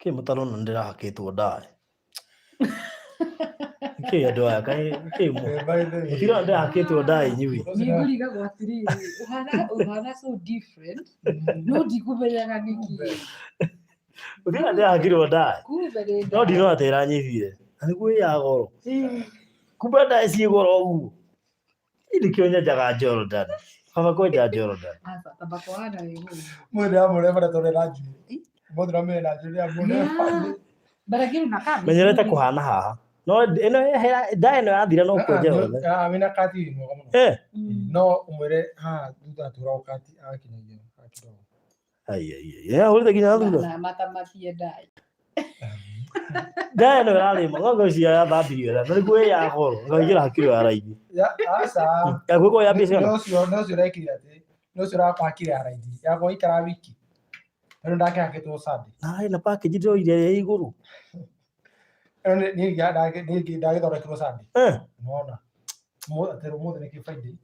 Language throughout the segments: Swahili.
Ke mutalon ndira haketwo ndae. Ke andå aya kaä kä må tira ndä haketwo ndaä inyuä niguriga gwatiriri uhana so different no ndikumenyaga niki må tira ndä hakirwo ndaä no ndino atä ranyithire na nä guo ya goro kumbe ndaä ciä goro å guo indä kä o nyenjaga Jordan baba kwenja Jordan mwä amå rä bara tå rä ranju må thä ramä ranju rä amå menyerete kå hana haha no ndaä ä no yathira no kwenja othe amina kati mwega muno no umwire ha thutha turao kati akinyagia akidogo hå rä te nginya thutha ndaä ä no yarä ma ng'ombe cia yathambirio na nä guo ä ya goro ngaigä ra hakiro ya raithi gwä ko yambä ciana no cio rekire atä no cio rapakire ya raithi yakwa ikara wiki no ndake haketwo sande na na package ndoire ya igå nä ndagä thondekirwo sande nona atero må thä nä kä baindä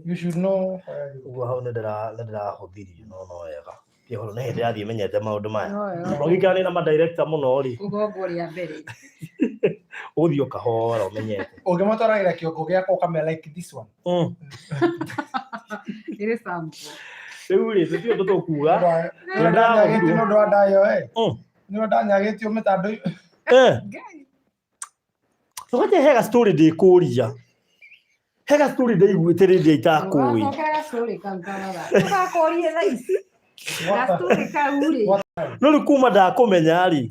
you should know uguo hau nä ndä rahå thirie no wega kä horo nä hä ndä yathiä menyete maå ndå maya å gä kana nä na madirekta må no rä å gå thiä å kahora å menyete å ngä matwaragä ra kä ongo gä akwa kamera like this one rä u rä tå tiå ndå tå kuga no ndå wa ndayo nä ndanyagä tio mä tandå Ngoja hega story ndä kå ria hega story ndä iguä tä rä ndä itakå no rä kuma ndakå menya rä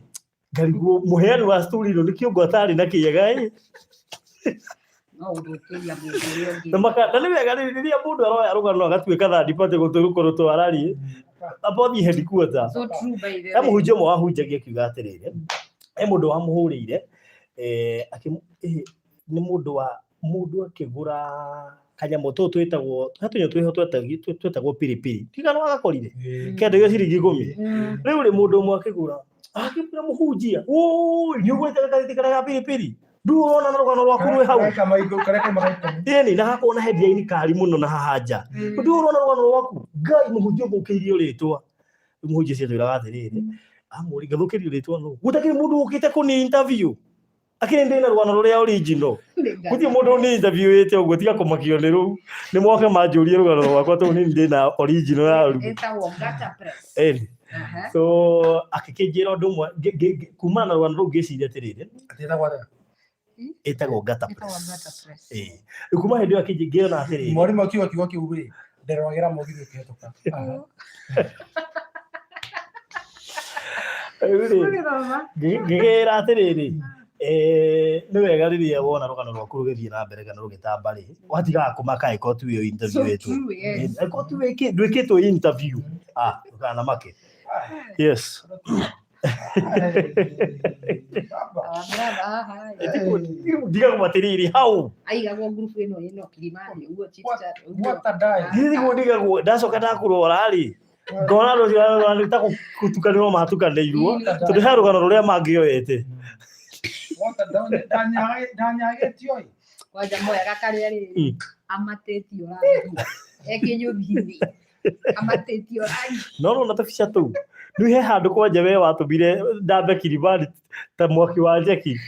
ngarigwo må heani wa story ä no nä kä ongo atarä na kä ega na nä wega rä rä må ndå aroya rå gano agatuä ka thandi patä gå tå korwo twarariä abothi headquarter må hunjia mwe wahunjagia kiuga atä rä rä he må ndå wa må hå rä ire nä må ndå akä gå ra kanyamå tå twätagwo hatå twä ho twetagwo piripiri tigana wagakorire kenda gä ciringi 10 rä u rä må ndå mwe akä gå ra akä ra må hunjia nä å gå rä te gatä ya piripiri nduona na rũgano rwaku rwĩ hau ĩni na hakorwo na headline kari mũno na haha nja nduona rũgano rwaku ngai mũhunjia ũthũkĩirie rĩtwa mũhunjia cio twĩraga atĩrĩrĩ amũri ngathũkĩrio rĩtwa no gũtakĩrĩ mũndũ ũkĩte kũni interview akĩrĩ ndĩ na rũgano rũrĩa original gũtirĩ mũndũ nĩ interview ĩte ũguo tiga kũmakio nĩ rũu nĩ moke manjũrie rũgano rwakwa tondũ niĩ ndĩ na original ya rũu ĩni so akĩkĩnjĩra ũndũ ũmwe kumana na rũgano rũu ngĩciria atĩrĩrĩ etagwo Ngata Press kuma hĩndĩ ĩyo akĩnjĩra atĩrĩrĩ mwarimũ akiuga kiugo kĩu rĩ nderogera mũgithi ũkĩhetũka ngĩgĩra atĩrĩrĩ nĩ wega rĩrĩa wona rũgano rwaku rũgĩthiĩ na mbere kana rũgĩtamba rĩ watigaga kũmaka ĩko tu ĩyo interview ĩtwo ĩko tu ndwĩkĩtwo interview ndũkana make yes diga kå matä rä hau ndigagwo ndacoka ndakå rwara rä ngona rå ta gå tukanä ro matukanä irwo tondå he rå gano rå rä a mangä oete ndanyagä tio wanja mwega karä rä amatä tio ekä nyå thiä amatä tio no no natabica tå u nä he handå kwanja we watå mire ndambe kiribari ta mwaki wa njeki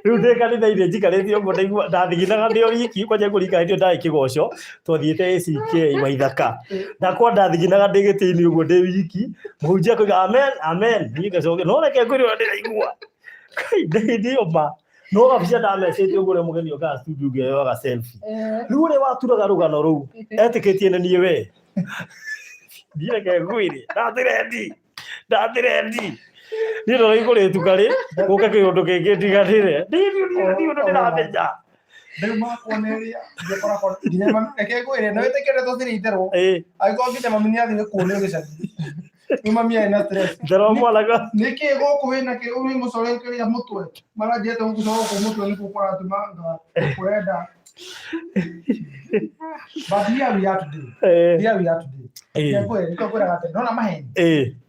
rä u ndä kanitha-inä njikarä tie å guo ndaigua ndathiginaga ndä o riki kwanja ngå rika hä ndä ndarä kä goco twathiä te ACK wa ithaka ndakwa ndathiginaga ndä gä tä-inä å guo ndä wiki må hunjia kå amen amen niä ngacoke no reke ngå rä o ndä raigua ndä ndä o ma no gabica ndamecä tie å guo rä a må geni okaga studio ngĩoyaga selfie rä u rä waturaga rå gano rå u etä tie nä niä we ndireke ngwä rä ndathä rendi niä ndå raigå rä tukarä gå ke kä å ndå kä ngä ndiganä re ndä ndå ndä ramenya ndä makuoneria ngäkoragwo nginya reke ngwä re no ä tä kä re tåthirä itherwo agäkorwo nginya mami nä athire kuonio gä cagi nä mami arä na ndero mwanaga nä kä gå kå wä na kä å gå corekä ria må twe maranjete gå corwo kå må twe nä gå koratå manga kå renda but here we are today nona maheni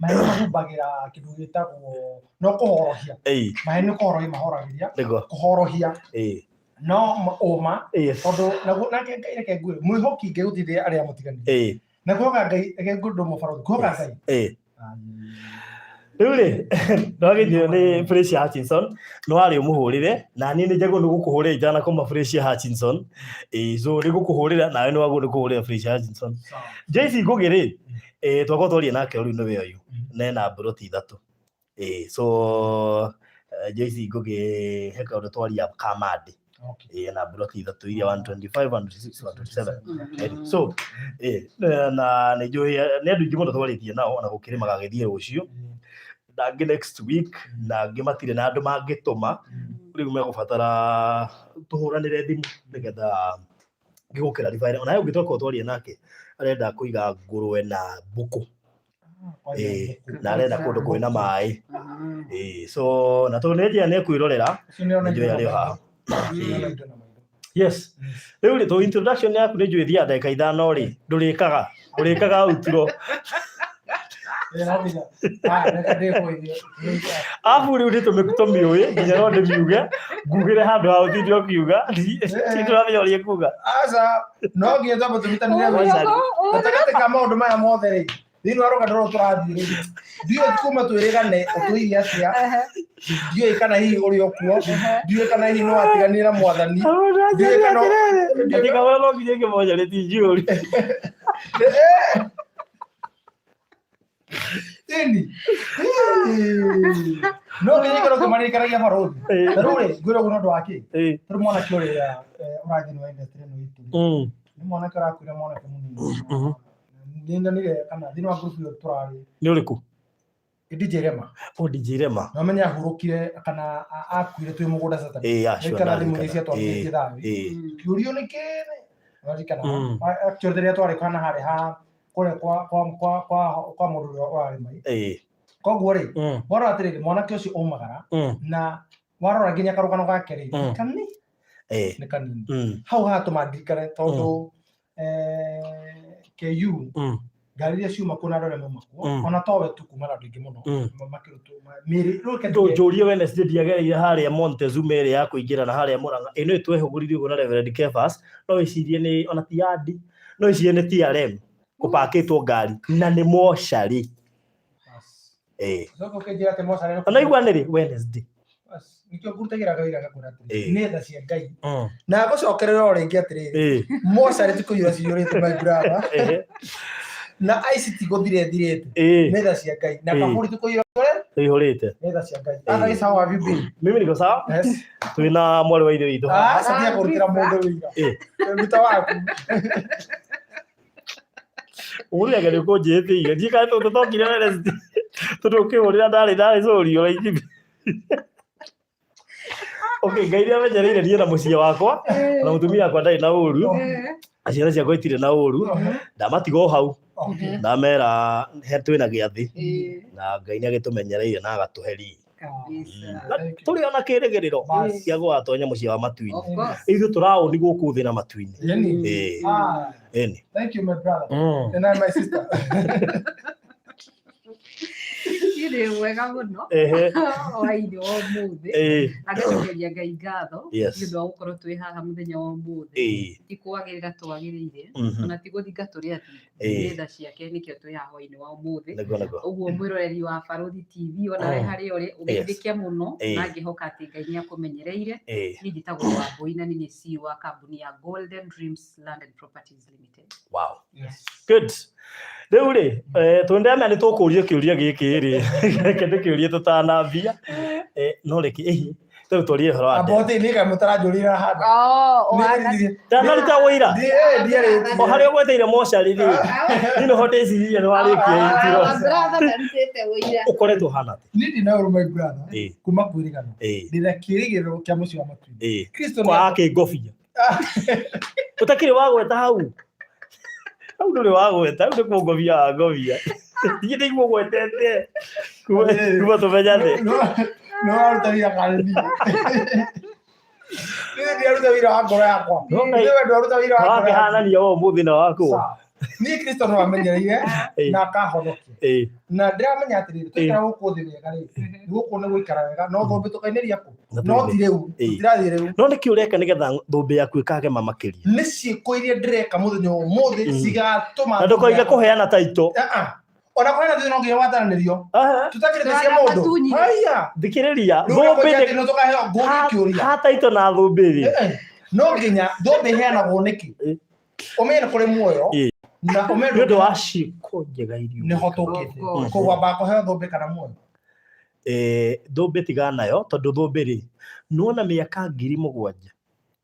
mahumbagĩra kĩndũ gĩtagwo no kũhorohia maheni nĩ kũhorohia mahoragĩria kũhorohia no ũma tondũ nake Ngai reke ngwĩre mwĩhoki Ngai gũtirĩ arĩa mũtiganĩrie na kuoga Ngai reke ngũndũ mũbarũthi kuoga Ngai Rĩu-rĩ ndagĩthio nĩ Felicia Hutchinson no arĩ ũmũhũrĩre na niĩ nĩ njagĩrĩirwo nĩ gũkũhũrĩra itanakoma Felicia Hutchinson so nĩ gũkũhũrĩra nawe nĩ wagĩrĩirwo nĩ kũhũrĩra Felicia Hutchinson. Joyce Ngugi-rĩ twakorwo twaria nake rĩu nĩwe ũyũ na ena mburoti 3 so Joyce Ngugi he kaũndũ twaria kamande na mburoti 3 iria 125 126 127 so na nĩ njũĩ nĩ andũ aingĩ mũno twarĩtie nao na gũkĩrĩ magagĩthiĩ rũciũ ndangĩ next week na angĩ matirĩ na andũ mangĩtũma rĩu megũbatara tũhũranĩre thimũ nĩgetha ngĩgũkĩra ribaire ona ũngĩtoka twaria nake arenda kũiga ngũrwe na mbũkũ na arenda kũndũ kwĩna maĩ so na tũnĩnjĩa nĩ kwĩrorera njũĩ arĩ haha yes rĩu rĩ introduction yaku nĩ njũĩ thia ndagĩka 5 rĩ ndũrĩkaga outro afu rĩu nĩtũmĩũĩ nginya no ndĩmiuge ngugĩre handũ ha ũtinde ũkiuga tũramenya ũrĩa kuga aca no nginya twambe tũnyitanĩre gatagatĩ ka maũndũ maya mothe rĩ thĩinĩ wa rũgano rũrũ tũrathiĩ rĩ ndiũĩ kuma twĩrĩgane ũtũire atĩa ndiũĩ kana hihi ũrĩ o kuo ndiũĩ kana hihi no atiganire na mwathani ndiũĩ kana ndĩkawĩra no nginya kĩmoja rĩtinjũri Ini. No nginya ikaro kĩmarĩkanagia barũthi rĩu rĩ ngwĩra ũguo nĩ ũndũ wa kĩ tũrĩ mwanake ũrĩa ũrathiĩ wa industry ĩno itũ nĩ mwanake ũrakwĩra mwanake mũnini nĩnyonire kana thĩinĩ wa group ĩyo tũrarĩ nĩ ũrĩkũ DJ Rema DJ Rema no menya ahurũkire kana akuire twĩ mũgũnda Saturday kana thimũ icio twathiĩte thaĩ kĩũrio nĩ kĩrĩ nĩrikana actually rĩrĩa twarĩ kana harĩ ha kule kwa mũndũ ũrĩa warĩ mai koguo rĩ wara atĩrĩrĩ mwanake ũcio umagara na warora nginya karũgano gake rĩ kanini nĩ kanini hau hatũma ndikare tondũ KU ngari iria ciuma kũna andũ arĩa maumakuo ona towe tu kuma na andũ aingĩ mũno makĩrutwo mĩrĩ ndũnjũrie Wednesday ndiagereire harĩa Montezuma ĩrĩa ya kũingĩra na harĩa Mũrang'a ĩno twehũgũririe ũguo na Reverend Kefas no wĩcirie nĩ ona ti yandi no wĩcirie nĩ TRM kupakĩtwo ngari na nĩ mocarĩ Soko kejira te mocarĩ ona igua nĩrĩ Wednesday nikio ngurutagira gaira gakora atĩrĩrĩ nĩ tha cia Ngai na gũcokerera o rĩngĩ atĩrĩrĩ mocarĩ tikũiyũra ciyũrĩte my brother na ICT gũthirĩte nĩ tha cia Ngai na kaburi tikũiyũra ihũrĩte nĩ tha cia Ngai aka sawa have you been mimi niko sawa twĩna mwarĩ wa ithe witũ sadia kũrutĩra mũndũ wĩra mita waku Ule gari ko jete iga jika to kire Wednesday tũkĩhũrĩra ndarĩ corio ingĩ okay Ngai nĩ amenyereire niĩ na mũciĩ wakwa na mũtumia wakwa ndarĩ na ũru aciara ciakwa itirĩ na ũru ndamatiga o hau ndamera twĩna gĩathĩ na Ngai nĩ agĩtũmenyereire na agatũheria tũrĩ ona kĩrĩgĩrĩro gĩa gũgatonya mũciĩ wa matu-inĩ ithuĩ tũraũni gũkũ thĩ na matu-inĩ thank you my brother and I'm my sister Ire wega mũno waini wa ũmũthĩ agacokeria Ngai ngatho nĩ ũndũ wa gũkorwo twĩ haha mũthenya wa ũmũthĩ tikwagĩrĩra twagĩrĩire ona tigũthinga tũrĩa nĩ tha ciake nĩkĩo twĩ haha hwainĩ wa ũmũthĩ ũguo mwĩroreri wa Barũthi TV onawe harĩa ũrĩ ũgeithĩke mũno na ngĩhoka atĩ Ngai nĩ akũmenyereire niĩ njĩtagwo Wambũi na nĩ CEO wa kambuni ya Golden Dreams Land and Properties Limited. Wow, good. Rĩu rĩ twendemea nĩ tũkũria kĩũria gĩkĩ rĩ kĩndũ kĩũria tũtanambia no reke tũrĩ tũrie ũhoro wa aboti nĩ kamũ taranjũrĩra handũ ndanaruta wĩra o harĩa ũgweteire mocarĩ rĩ nĩ hote iciriria nĩ warĩkia ũkoretwo hana atĩ niĩ ndĩ na ũrũ my brother kuma kwĩrĩgana ndĩna kĩrĩgĩrĩro kĩa mũciĩ wa matu-inĩ Kristo nĩ akĩngobia ũtakĩrĩ wagweta hau hau ndũrĩ wagweta hau nĩ kũngobia ngobia thiĩ nĩguo gwetete kuma tũmenyane no aruta wĩra kanini niĩ ndiaruta wĩra wa ngoro yakwa niĩ ndaruta wĩra wa ngoro wakĩhanania wa ũmũthĩ na wakũa niĩ Kristo no amenyereire na akahonokia na ndĩramenya atĩrĩrĩ tũikara gũkũ thĩ wega rĩ gũkũ nĩ gũikara wega no thũmbĩ tũkainĩria kũ no ti rĩu tũtirathiĩ rĩu no nĩkĩ ũreka nĩgetha thũmbĩ yaku ĩkagema makĩria nĩ ciĩko iria ndĩreka mũthenya ũmũthĩ cigatũma na ndũkoige kũheana taito ona kwa na thino nginya watananirio tutakirite cia mundu haya thikiriria thumbi no tukaheo nguri kiuria hata ito na thumbi ri no nginya thumbi heanagwo niki umena kuri muoyo na umena ndu wa ciko njega irio ni hotukite ko wamba kuheo thumbi kana muoyo thumbi tigana nayo tondu thumbi ri nuona miaka 7,000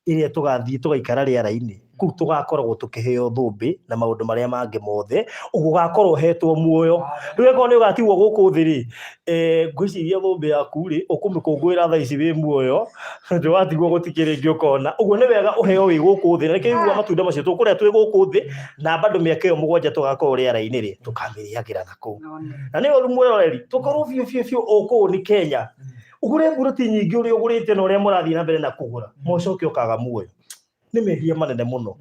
iria tugathie tugaikara riara-ini ku tugakorwo tukiheo thumbi na maundu maria mangi mothe ugakorwo hetwo muoyo rwego ni ugatigwo guku thi ri ngwiciria thumbi yaku ri ukumikungwira thaa ici wi muoyo ndwatigwo gutikire ngi ukona uguo ni wega uheo wi guku thi reke igua matunda macio tukuria twi guku thi na bado miaka iyo 7 tugakorwo riara-ini ri tukamiriagira naku na ni uru muoyo reri tukorwo fio uku ni Kenya ugure mburuti nyingi uri ugurite na uria murathie na mbere na kugura mocoke ukaga muoyo ni mehia manene muno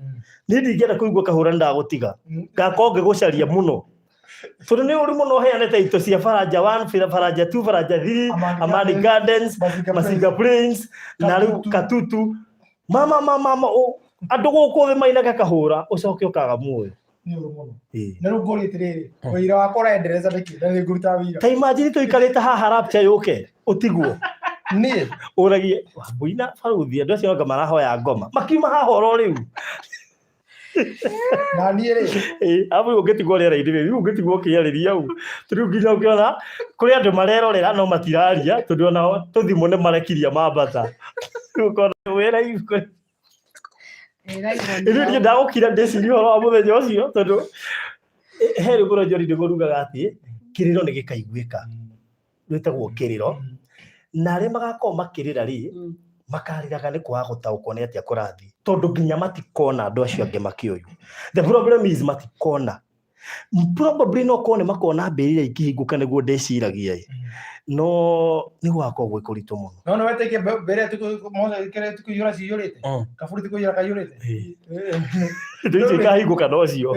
ni ndingenda kuigua kahura ndagutiga gakonge gucaria muno tondu ni uri muno heanete ito cia Faraja 1 Faraja 2 Faraja 3 Amani Gardens Masinga Plains na riu Katutu mama andu guku thi mainaga kahura ucoke ukaga muoyo ni uru muno na riu nguri tiriri wira wakora endereza ndiki na ni nguruta wira ta imagine tuikarite haha rapture yuke utigwo ni uragie buina faruthi andu acio marahoya ngoma makiuma haha oro riu na ni ri abu ungitigwo riera-ini riu ungitigwo kiariria u turiu nginya ukiona kuri andu marerorera no matiraria tondu ona tuthimo ni marekiria mambata ukona wira iku Ini ndagukira ndeciria horo wa muthenya ucio tondu heri bro Njori ndigurugaga ati kiriro ni gikaiguika gwitagwo kiriro na aria magakorwo makirira ri makariraga ni kwaga gutaukwo ni atia kurathi tondu nginya matikona andu acio angi makioyu the problem is matikona probably no kone makona mbirira ikihinguka niguo ndeciragia no ni gwako gwikuritu muno no weteke mbere tuku yura si yurite kaburi tuku yura kayurite ndio ikahinguka no cio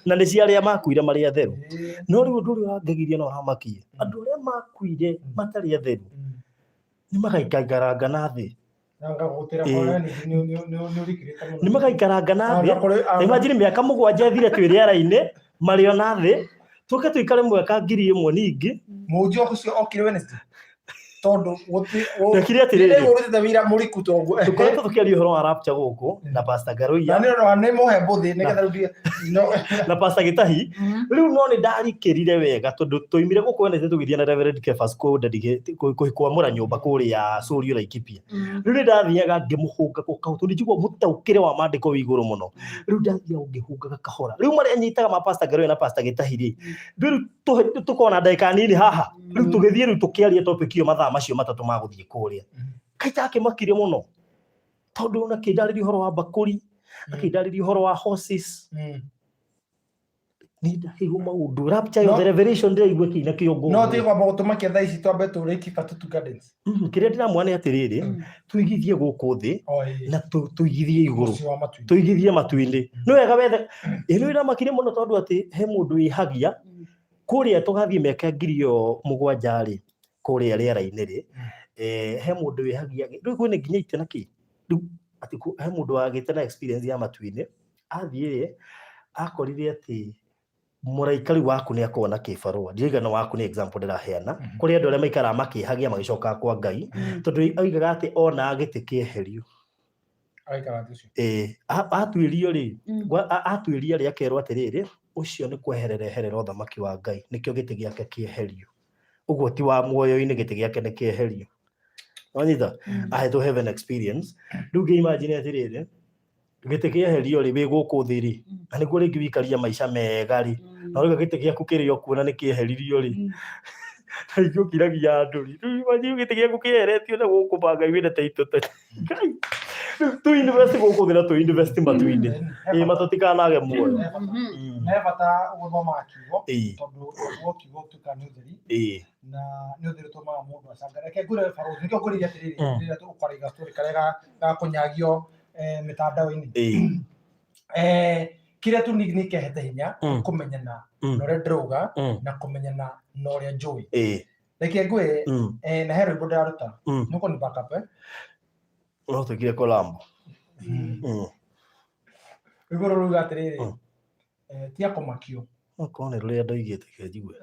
na ni cia aria makuire mari atheru no riu nduri wangegiria no hamakie andu aria makuire matari atheru ni magaikaranga na thi ni magaikaranga na thi imagine miaka 7 thire twi riara-ini mario na thi tuke tuikare mwaka 1,000 ningi mujo kucio okire Wednesday tondu ndekire atiriri urite tawira muriku tongu tukoretwo tukiaria uhoro wa rapture guku na Pastor Garoia na ni mohe mbuthi nigetha rudie na Pastor Gitahi riu no ni ndarikirire wega tondu tuimire guku Wednesday tugithia na Reverend Kefas kuhikwamura nyumba kuria Surio Laikipia riu ni ndathiaga ngimuhunga gukau tondu njigua mutaukire wa mandiko wi iguru muno riu ndathia ngihungaga kahora riu mari anyitaga ma Pastor Garoia na Pastor Gitahi ri riu tukona ndagika nini haha riu tugithie riu tukiaria topic iyo mathaa macio matatu maguthie kuria kaita akimakirie muno tondu na kindariria horo wa bakuri akindariria horo wa horses ni ndahigu maundu rapture yo revelation ndio igwe kina kiongo no ti kwamba gutumakia thaa ici twambe turiki Katutu Gardens kiria ndiramwana atiriri tuigithie guku thi na tuigithie iguru tuigithie matu-ini no wega wethe ino ira makire muno tondu ati he mundu ihagia kuria tugathie meka 7,000 ri kuria riera-ini ri he mundu wihagia riu kwene nginya ite naki riu ati he mundu wagite na experience ya matu-ini athie akorire ati muraikari waku ni akona kibarua ndigana waku ni example ndiraheana kuri andu aria maikara makihagia magicoka kwa Ngai tondu aigaga ati ona agite kieherio aikara tucio atuirio ri atuiria ri akerwo atiriri ucio ni kweherera uthamaki wa Ngai nikio gite giake kieherio uguo ti wa muoyo-ini gite giake ni kieherio onitha I had to have an experience riu imagine atiriri gite kieherio ri wi guku thi ri na niguo ringi wikaria maica mega ri na riu gite giaku kirio kuona ni kieheririo ri na igio kiragia andu ri riu imagine gite giaku kieheretio na guku banga wina taito Ngai tu invest guku thi na tu invest matu-ini matutikanaage muoyo na bata guthoma kiugo tondu kiugo tukani utheri na ni utheri tumaga mundu acangara ke ngure faruthi nikio nguriria atiriri rira tukariga story karega ga kunyagio mitandao-ini kiria tu ni kehete hinya kumenyana na uria ndirauga na kumenyana na uria njui reke ngwe na hero ibo ndaruta nuko ni backup no tukire Colombo igoro ruga atiriri ti akumakio Makone rũrĩa ndoigĩte kĩnjigue.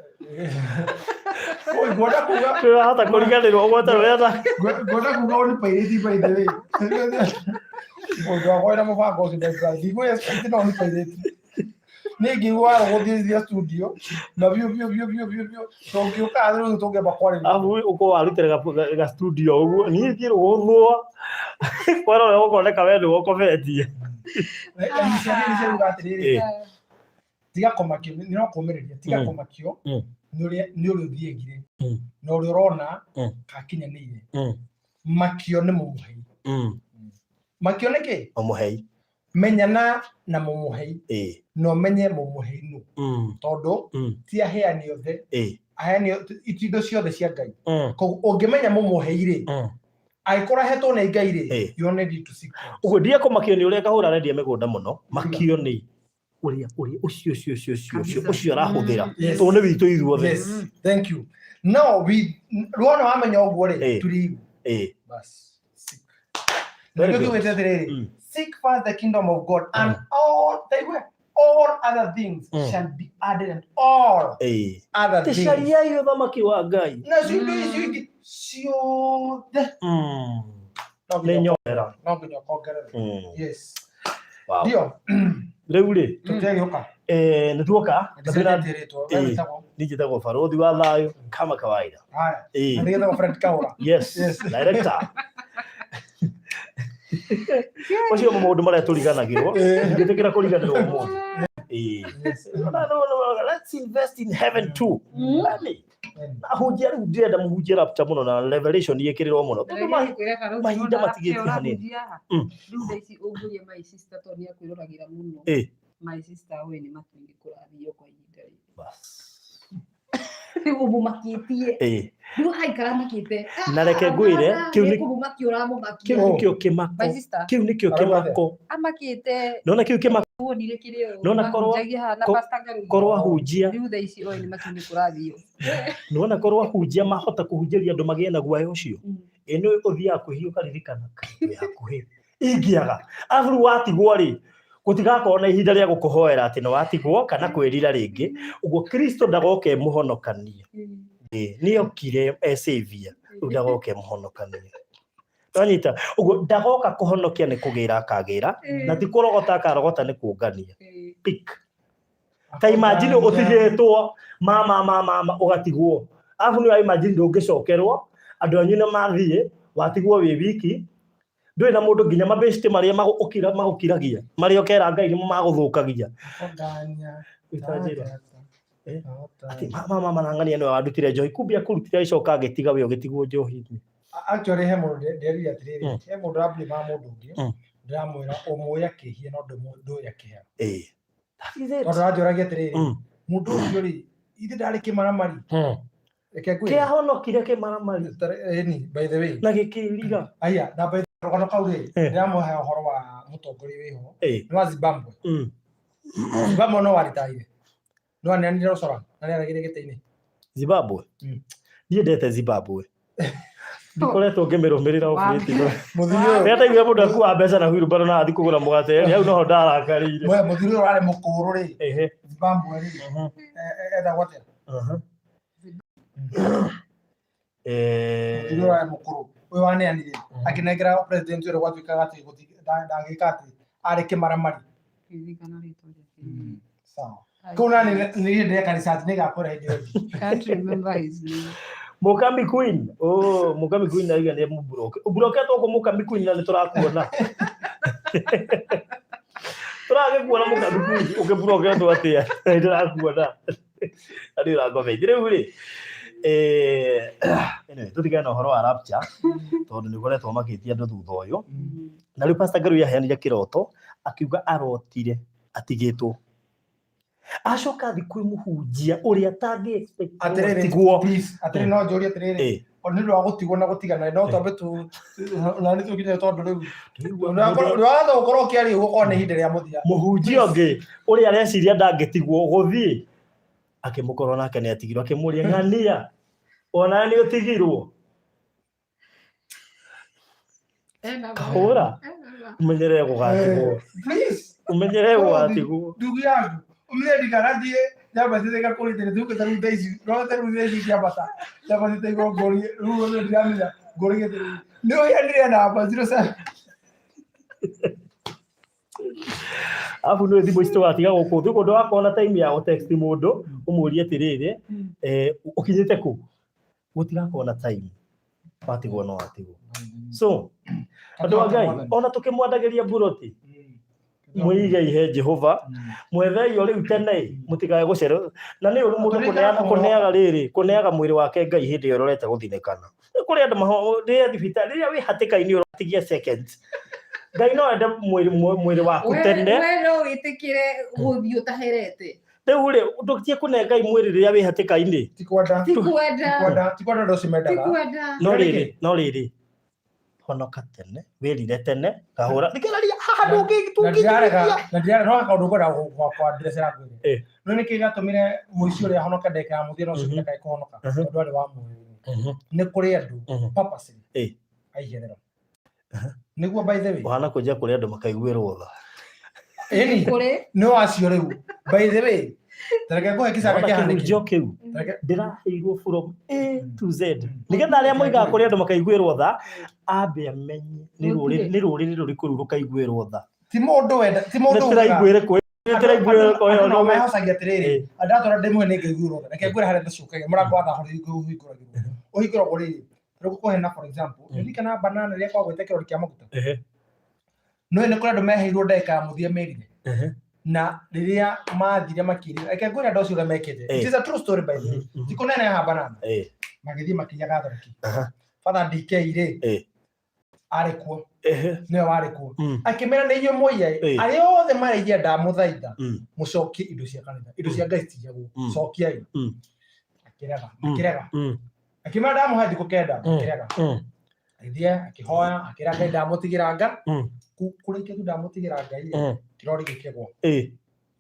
Oi, ngwenda kuga. Hata kũriganĩrwo gwata rũrĩa ta. Ngwenda kuga ũnĩ pairĩti by the way. Mũndũ akwenda mũbango ũcio ndeka. Ndigũya iti no ũnĩ pairĩti. Nĩngĩ wara gũthiĩ studio. Na biũ. Tũngĩũka rĩu tũngĩamba kwarĩria. Abu ũko warutire ga studio ũguo. Niĩ ngĩrũgũo. Kwara ũrĩa ũkoneka wewe nĩ ũkometie. Nĩcio ugatirĩrĩ. Tiga komakio nĩ no kũmĩrĩria tiga komakio nĩ ũrĩ ũthiĩngire na ũrĩ ũrona kakinyanĩire makio nĩ mũmũhei makio nĩ kĩ mũmũhei menyana na mũmũhei no menye mũmũhei nũ tondũ ti aheani othe aheani itindo ciothe cia Ngai koguo ũngĩmenya mũmũhei rĩ aikora hetwo nĩ Ngai rĩ you need to seek ũguo ndiye komakio nĩ ũrĩa kahũra rendia mĩgũnda mũno makio nĩ uria ucio arahũthĩra tondũ nĩ witũ ithuothe. Yes, thank you. No we ruona wamenya ũguo rĩ turi bas seek first the kingdom of God and all other things shall be added and all other things. Tishariai ũthamaki wa Ngai na ciothe nĩ nyonera no nginya kuongerera. Yes. Wow. Ndio. Rĩu rĩ tũtegĩũka nĩ tuoka nĩnjĩtagwo nĩnjĩtagwo barothi wa thayũ kama kawaida. Haya. Nĩgetagwo Fred Kaura. Yes, director. Ũcio maũndũ marĩa tũriganagĩrwo ngĩtĩkĩra kũriganĩrwo mũndũ. Let's invest in heaven too. Ahunjia rĩu ndĩrenda mũhunjia rapture mũno na revelation yĩkĩrĩrwo mũno tondũ mahinda matigĩte hanini. Rĩu thaa ici ũngũrie my sister tondũ nĩakwĩroragĩra mũno. My sister we nĩ matuĩnĩ kũrathio kwa ihinda rĩrĩ. Bas. Rĩu ũmũmakĩtie. Rĩu haikara makĩte. Na reke ngwĩre kĩu nĩkĩo kĩmako. Kĩu nĩkĩo kĩmako. Amakĩte. Nona kĩu kĩmako. Wonire kĩrĩa nona korwo ahunjia rĩu thaa ici oĩ nĩ matuĩnĩ kũrathio. Nona korwo ahunjia mahota kũhunjĩria andũ magĩe na guoya ũcio. Ĩno ũthiaga kwĩhiũka karirikana wĩ hakuhĩ. Ingĩaga. Athuru watigwo rĩ gũtigakorwo na ihinda rĩa gũkũhoera atĩ nĩ watigwo kana kwĩrira rĩngĩ. Ũguo Kristo ndagoke mũhonokanie. Nĩokire savior rĩu ndagoke mũhonokanie. Twanyita ũguo ndagoka kũhonokia nĩ kũgĩra akagĩra na ti kũrogota akarogota nĩ kũngania. Pick. Ta imagine ũtigĩtwo mama ũgatigwo. Afu nĩ imagine ndũngĩcokerwo andũ anyu nĩ mathiĩ watigwo wĩ wiki. Ndũĩ na mũndũ nginya mabesti marĩa magũkiragia marĩa ũkera Ngai nĩ magũthũkagia. Ati mama nangania nĩ wandutire njohi kumbia kũrutira icoka agĩtiga we ũgĩtigwo njohi-inĩ. Actually he mũndũ nderire atĩrĩrĩ he mũndũ rabli ma mũndũ ũngĩ ndĩramwĩra ũmũoya kĩhia no ndũoya kĩhera. Tondũ ranjũragia atĩrĩrĩ mũndũ ũcio rĩ ithe ndarĩ kĩmaramari. Kĩahonokire kĩmaramari. By the way na gĩkĩriga. Aya na by Rokono kau rĩ ndĩramũhe ũhoro wa mũtongoria wĩho nĩ wa Zimbabwe. Zimbabwe no waritaire no anĩanire ũcora na nĩaragire gĩtĩ-inĩ Zimbabwe. Niĩ ndete Zimbabwe. Ndikoretwo ngĩmĩrũmĩrĩra ofĩti. Rĩrĩa ndaigua mũndũ akuua mbeca na wheelbarrow na athiĩ kũgũra mũgate hau noho ndarakarĩire. Mũthuri ũyũ ararĩ mũkũrũ rĩ Zimbabwe rĩ etagwo atĩa? Mũthuri ũyũ ararĩ mũkũrũ ũyũ waneanire akĩnengera president ũrĩa gwatuĩkaga atĩ ndagĩka atĩ arĩ kĩmaramari. Sawa. Kũu nani nĩ ndeka research nĩ gakũra hĩndĩ Can't remember his name. Mukami Queen. Mukami Queen aiga nĩ mũburoke. Ũburoketwo kũ Mukami Queen na nĩ tũrakuona. Tũragĩkuona Mukami Queen ũkĩburoketwo atĩa nĩ tũrakuona. Andũ ũrangomeithia rĩu rĩ tũtigane na ũhoro wa rapture tondũ nĩ ũkoretwo makĩtia andũ thutha ũyũ. Na rĩu Pastor Ngaruya aheanire kĩroto akiuga arotire atigĩtwo. Acoka thĩ kwĩ mũhunjia ũrĩa atangĩtigwo. Atĩrĩ no njũrie atĩrĩrĩ nĩ ũndũ wa gũtigwo na gũtigana no twambe na nĩ tũkinyire tondũ rĩu nĩwatho gũkorwo ũkĩaria gũkorwo nĩ ihinda rĩa mũthia. Mũhunjia ũngĩ ũrĩa areciria ndangĩtigwo gũthiĩ akĩmũkorwo nake nĩ atigirwo akĩmũria ng'ania ona nĩ ũtigirwo. Kahũra umenyerere gũgatigwo. Umenyerere gũgatigwo. Ndugu yangu umenye ndikarathiĩ Nyamba citega kũrĩtĩre tuke ici no taru ici cia bata nyamba citega ngori ruo nĩ ndĩramenya ngori gĩtĩrĩ nĩ ũyanire namba 07 afu nĩ thimũ ici tũgatiga gũkũ thĩ ũndũ wakona time ya text mũndũ ũmũrie atĩrĩrĩ ũkinyĩte kũ gũtigakorwo na time watigwo no watigwo so andũ a Ngai ona tũkĩmwandagĩria buroti mwĩige ihe Jehova mwethei o rĩu tene mũtikae gũcererwo na nĩ ũrĩ mũndũ kũneaga rĩrĩ kũneaga mwĩrĩ wake Ngai hĩndĩ ĩyo ũrorete gũthinĩkana kũrĩ andũ rĩrĩa thibitarĩ rĩrĩa wĩ hatĩka-inĩ ũratigia seconds Ngai no ende mwĩrĩ waku tene we no wĩtĩkĩre gũthiĩ ũtaherete rĩu rĩ ndũgĩtie kũne Ngai mwĩrĩ rĩrĩa wĩ hatĩka-inĩ tikwenda ndũcimendaga no rĩrĩ honoka tene wĩrire tene kahũra thikĩrĩria haha ndũngĩtungithia na ndirarega no akaũndũ kwenda kwa dress yaku no nĩ kĩĩ gatũmire mũici ũrĩa honoka ndeka ya mũthia no cukire kaĩ kũhonoka tondũ arĩ wa mwĩrĩ nĩ kũrĩ andũ purposely aigerera nĩguo by the way ũhana kũnja kũrĩ andũ makaiguĩrwo tha ĩni nĩ wacio rĩu by the way tareke ngũhe kĩcaka kĩhandĩkithio kĩu ndĩraheirwo from A to Z nĩgetha arĩa moigaga kũrĩ andũ makaiguĩrwo tha ambe amenye nĩ rũrĩrĩ rũrĩkũ rũu rũkaiguĩrwo tha ti mũndũ wenda ti mũndũ tũraiguĩre no mehocagia atĩrĩrĩ andatwara ndĩmwe nĩ ngaiguĩrwo tha reke ngwĩre harĩa ndacũkagia mũrango wa thaho ũhingũragwo rĩrĩ rĩgũkũhe na for example ndirikana banana rĩrĩa kwagwĩte kĩrori kĩa maguta no nĩ kũrĩ andũ meheirwo ndagĩka ya mũthia merire na rĩrĩa mathire makĩrĩa reke ngwĩre andũ acio ũrĩa mekĩte it is a true story by the way tikũnene ya banana magĩthiĩ makĩiyaga tharĩki Father DK rĩ arĩ kuo nĩwe warĩ kuo akĩmera nĩ inyuĩ mũiya arĩa othe marĩithia ndamũthaitha mũcokie indo cia kanitha indo cia Ngai citiyagwo cokiai akĩrega akĩmera ndamũhe thikũ kenda akĩrega agĩthiĩ akĩhoya akĩra Ngai ndamũtigĩra nga kũrĩkia tu ndamũtigĩra Ngai kĩrori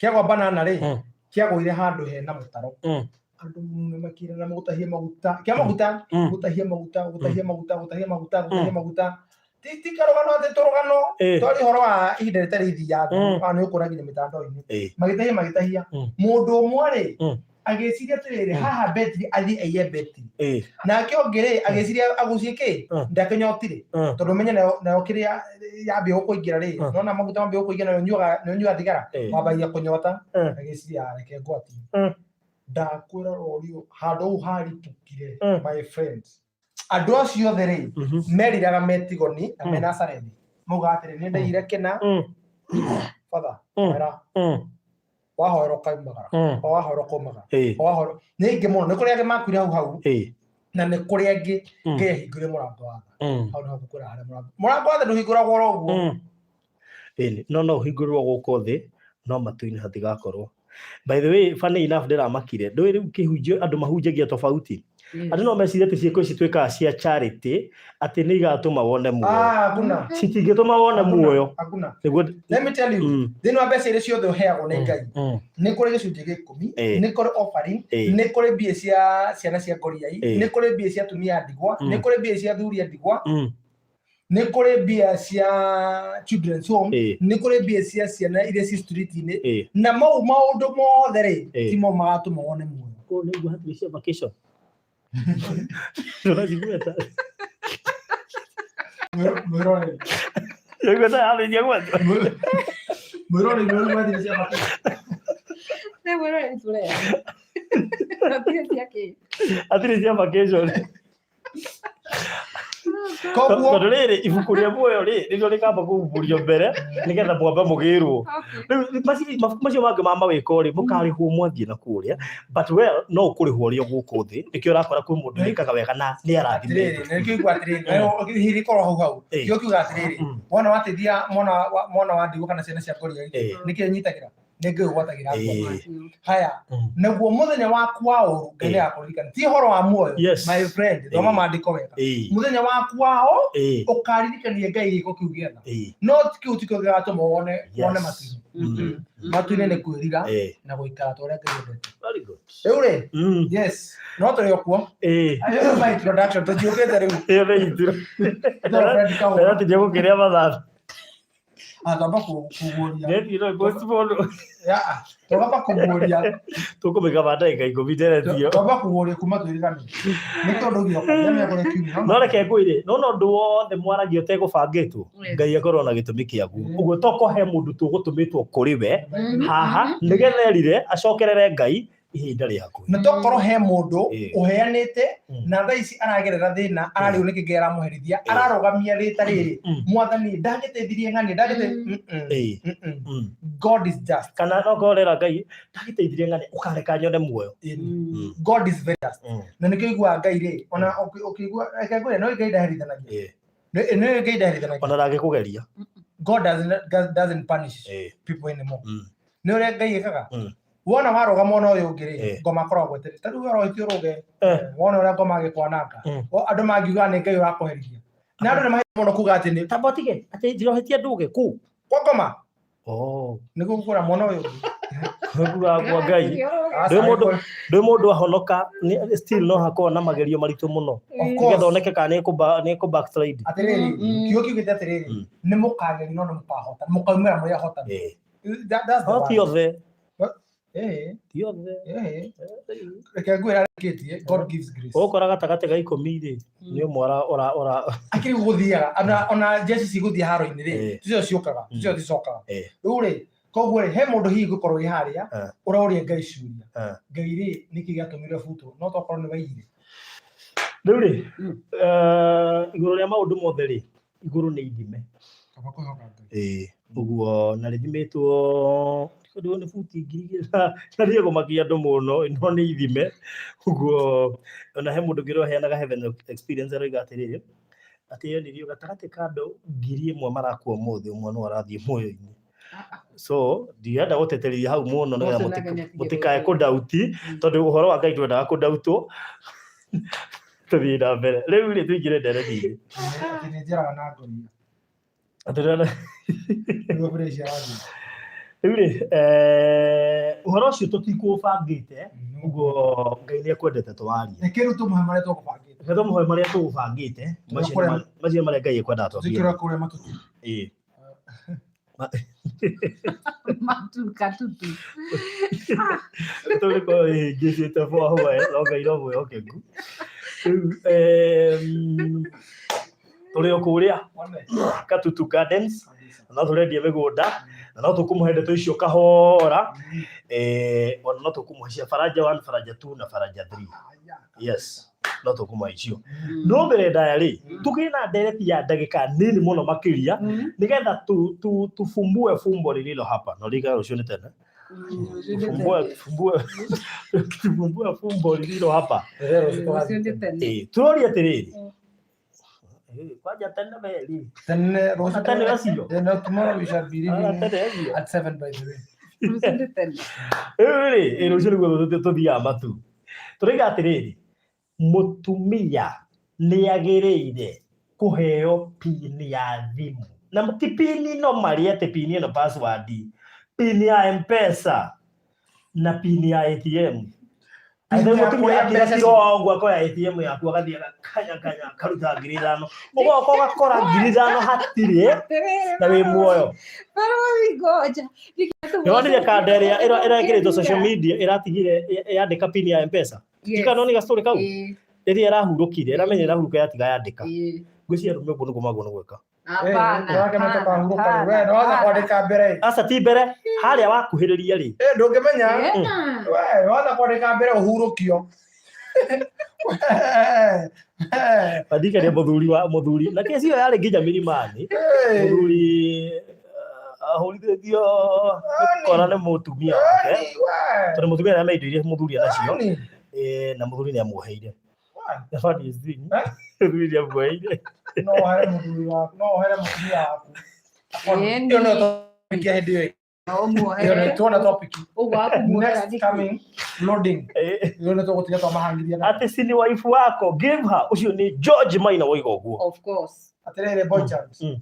kĩagwa banana rĩ kĩagũire handũ hena mũtaro andũ makĩra na gũtahia maguta kĩa maguta gũtahia maguta tikarogano atĩ tũrogano twarĩ horo wa ihinda rĩtarĩ ithiaga nĩ ũkũra nginya mĩtandao-inĩ magĩtahia mũndũ ũmwe rĩ agĩciria atĩrĩrĩ haha betri athiĩ aiye betri nake ũngĩ rĩ agĩciria agũcie kĩ ndakĩnyotirĩ tondũ menye nayo kĩrĩa yambia gũkũingĩra rĩ nona maguta mambia gũkũingĩra nayo nyuaga thigara wambagia kũnyota agĩciria reke ngwatie ndakwĩra rorio handũ hau haritũkire my friends andũ acio othe rĩ meriraga metigoni na mena Nazarethi mauga atĩrĩ nĩ ndaire kĩna Father wera wahoera ũkaumagara wahoera ũkaumagara wahoera nĩ ingĩ mũno nĩ kũrĩ angĩ makuire hau na nĩ kũrĩ angĩ Ngai ahingũrire mũrango wa tha hau nĩ hagũkũra harĩa mũrango wa tha ndũhingũragwo oro ũguo no ũhingũrĩrwo gũkũ thĩ no matu-inĩ hatigakorwo. By the way, funny enough ndĩramakire ndũĩ rĩu kĩhunjio andũ mahunjagia tofauti andũ no mecirie atĩ ciĩko ici twĩkaga cia charity atĩ nĩ igatũma wone muoyo citingĩtũma wone muoyo. Let me tell you thĩinĩ wa mbeca iria ciothe ũheagwo nĩ Ngai nĩ kũrĩ gĩcunjĩ gĩa 10 nĩ kũrĩ offering nĩ kũrĩ mbia cia ciana cia ngoriai nĩ kũrĩ mbia cia atumia ndigwa nĩ kũrĩ mbia cia athuri ndigwa nĩ kũrĩ mbia cia children's home nĩ kũrĩ mbia cia ciana iria ci street-inĩ na mau maũndũ mothe rĩ timo magatũma wone muoyo. Ko nĩ igua hatirĩ cia vacation tunazigueta mwĩrore yagweta athĩnjia gweta mwĩrore mwĩrore cia vacation nĩ mwĩrore tũrĩa hatirĩ cia vacation tondũ rĩrĩ ibuku rĩa muoyo rĩrĩo rĩkamba kũhumbũrio mbere nĩgetha mwamba mũgĩrwo mabuku macio mangĩ ma mawĩko rĩ mũkarĩhwo mwathiĩ na kũrĩa but well no ũkũrĩhwo ũrĩ o gũkũ thĩ nĩkĩo ũrakora kwĩ mũndũ wĩkaga wega na nĩ arathimĩtwo. Nĩkĩigua atĩrĩrĩ hiri korwo hau hau kĩo kiuga atĩrĩrĩ wona wateithia mwana wa ndigũ kana ciana cia ngoriai nĩkĩo nyitagĩra nĩ Ngai ũgwatagĩra haya naguo mũthenya waku wa ũru Ngai nĩagakũririkana ti horo wa muoyo my friend thoma maandĩko wega mũthenya waku wao ũkaririkania Ngai gĩko kĩu gĩa tha no kĩu tikĩo gĩgatũma wone matu-inĩ matu-inĩ nĩ kwĩrira na gũikara ta ũrĩa Ngai endete. Rĩu rĩ yes no tũrĩ o kuo my introduction tũtiũkĩte rĩu ĩyo nĩ intro tũrĩa gũkĩrĩa mathaa Atamba kuguria. Ndio possible. Ya. Tugamba kuguria. Tukumika baadaye kai kubidere tio. Tugamba kuguria kuma twirigani. Niko ndogio kwa nyama kore kiuno. No reke ngwire, no ndu wothe mwaragio tegubangitwo. Ngai akorwo na gitumi kiagu. Uguo toko he mundu tugutumitwo kuri we. Haha nigetha erire acokerere Ngai ihinda riaku. Na tokorwo he mundu uheanite na thaa ici aragerera thina arariu niki ngera muherithia ararogamia rita riri mwathani ndagiteithirie ngani God is just. Kana no korera Ngai ndagiteithirie ngani ukareka nyone muoyo. God is very just. Na nikio igwa Ngai ri ona ukigwa akagwe no Ngai ndaherithanagia. No Ngai ndaherithanagia. Ona ragikugeria. God doesn't punish people anymore. No Ngai ekaga. Wona waroga mona uyu ngiri ngoma koragwo tiri tari waro ruge wona ura ngoma gikwananga andu mangiuga ni Ngai urakoherithia na andu ni mahe muno kuga ati ni tabotige ati ndirohetie nduge ku ngoma nigu gukura mona uyu kuga kwa Ngai ndwe mundu ahonoka ni still no hakwa na magerio maritu muno ngetha kana ni ku backslide atiriri kiyo kigite atiriri ni mukageri no mukahota mukaumira muri ahota that's the other God gives grace. Okora gatagate ga 10 ri ni mwara ora akiri guthiaga ona Jesu ciguthia haro-ini ri tucio ciukaga tucio thicokaga riu ri koguo ri he mundu hihi gukorwo wi haria uroria Ngai ciuria Ngai ri niki gatumire buto no tokorwo ni waire riu ri iguru ria maundu mothe ri iguru ni ithime uguo na rithimitwo ndio ni futi ngirigira na Diego makia andu muno no ni ithime uguo ona he mundu ngiro heanaga heaven experience ro igatiriri ati yo nirio gatagate kando ngiri imwe marakwo muthe umwe no arathie muoyo-ini so ndienda gutetereria hau muno na mutikae ku dauti tondu uhoro wa Ngai ndwendaga ku dautwo tuthie na mbere riu ri tuingire ndereti ati ni njiraga na ngoria atirana ngo pressure rathi Uri uhoro ucio tutikubangite uguo Ngai ni ekwendete twarie nekeru tumuhe maria tukubangite ngetho muhe maria tukubangite macio maria Ngai ekwenda twarie zikira kure matutu matuka tutu tuli ko gicite fo ho no Ngai no muoyo kengu tuli okuria Katutu Gardens no turendia migunda na no tukumuhe ndeto icio kahora ona no tukumuhe Faraja 1 Faraja 2 na Faraja 3 yes no tukumuhe icio no mbere ndayari tukina ndereti ya ndagika nini muno makiria nigetha tufumbue fumbo lililo hapa no liga ucio ni tena tufumbue fumbo lililo hapa turoria tiriri kwaja tena beli tena rosa tena rasio then tomorrow we shall be leaving at 7 by the way rusinde tena rucio niguo tuthia matu turiga atiriri mutumia ni agirire kuheo pin ya thimu na mutipini no mari ate pin no password pin ya M-Pesa na pin ya ATM Ande mutumia akira kirongo akoya ATM yaku agathia kanya karuta ngirithano ugo ko gakora ngirithano hatire na wi muoyo pero wigoja yoni ya kanderia ira ikiritwo social media iratigire yandika pin ya M-Pesa tikano ni gastori kau iri yarahurukire iramenye irahuruka yatiga yandika ngwiciria rume bundu gumago no gweka asa ti mbere haria wakuhiriria ri ndungimenya we watha kwandika mbere uhurukio badika ni muthuri na kesi yo yari nginya mirimani muthuri ahulithio kora na mutumia wake tondu mutumia na maidirie muthuri anacio na muthuri ni amuheire the fact is this muthuri ni amuheire no here muthuri waku no here mutumia waku yo no topic ya hedi yo no tona topic next coming loading yo no togotiga to mahangiria ati sini wife wako give her ucio ni George Maina woiga uguo of course atirere boy chance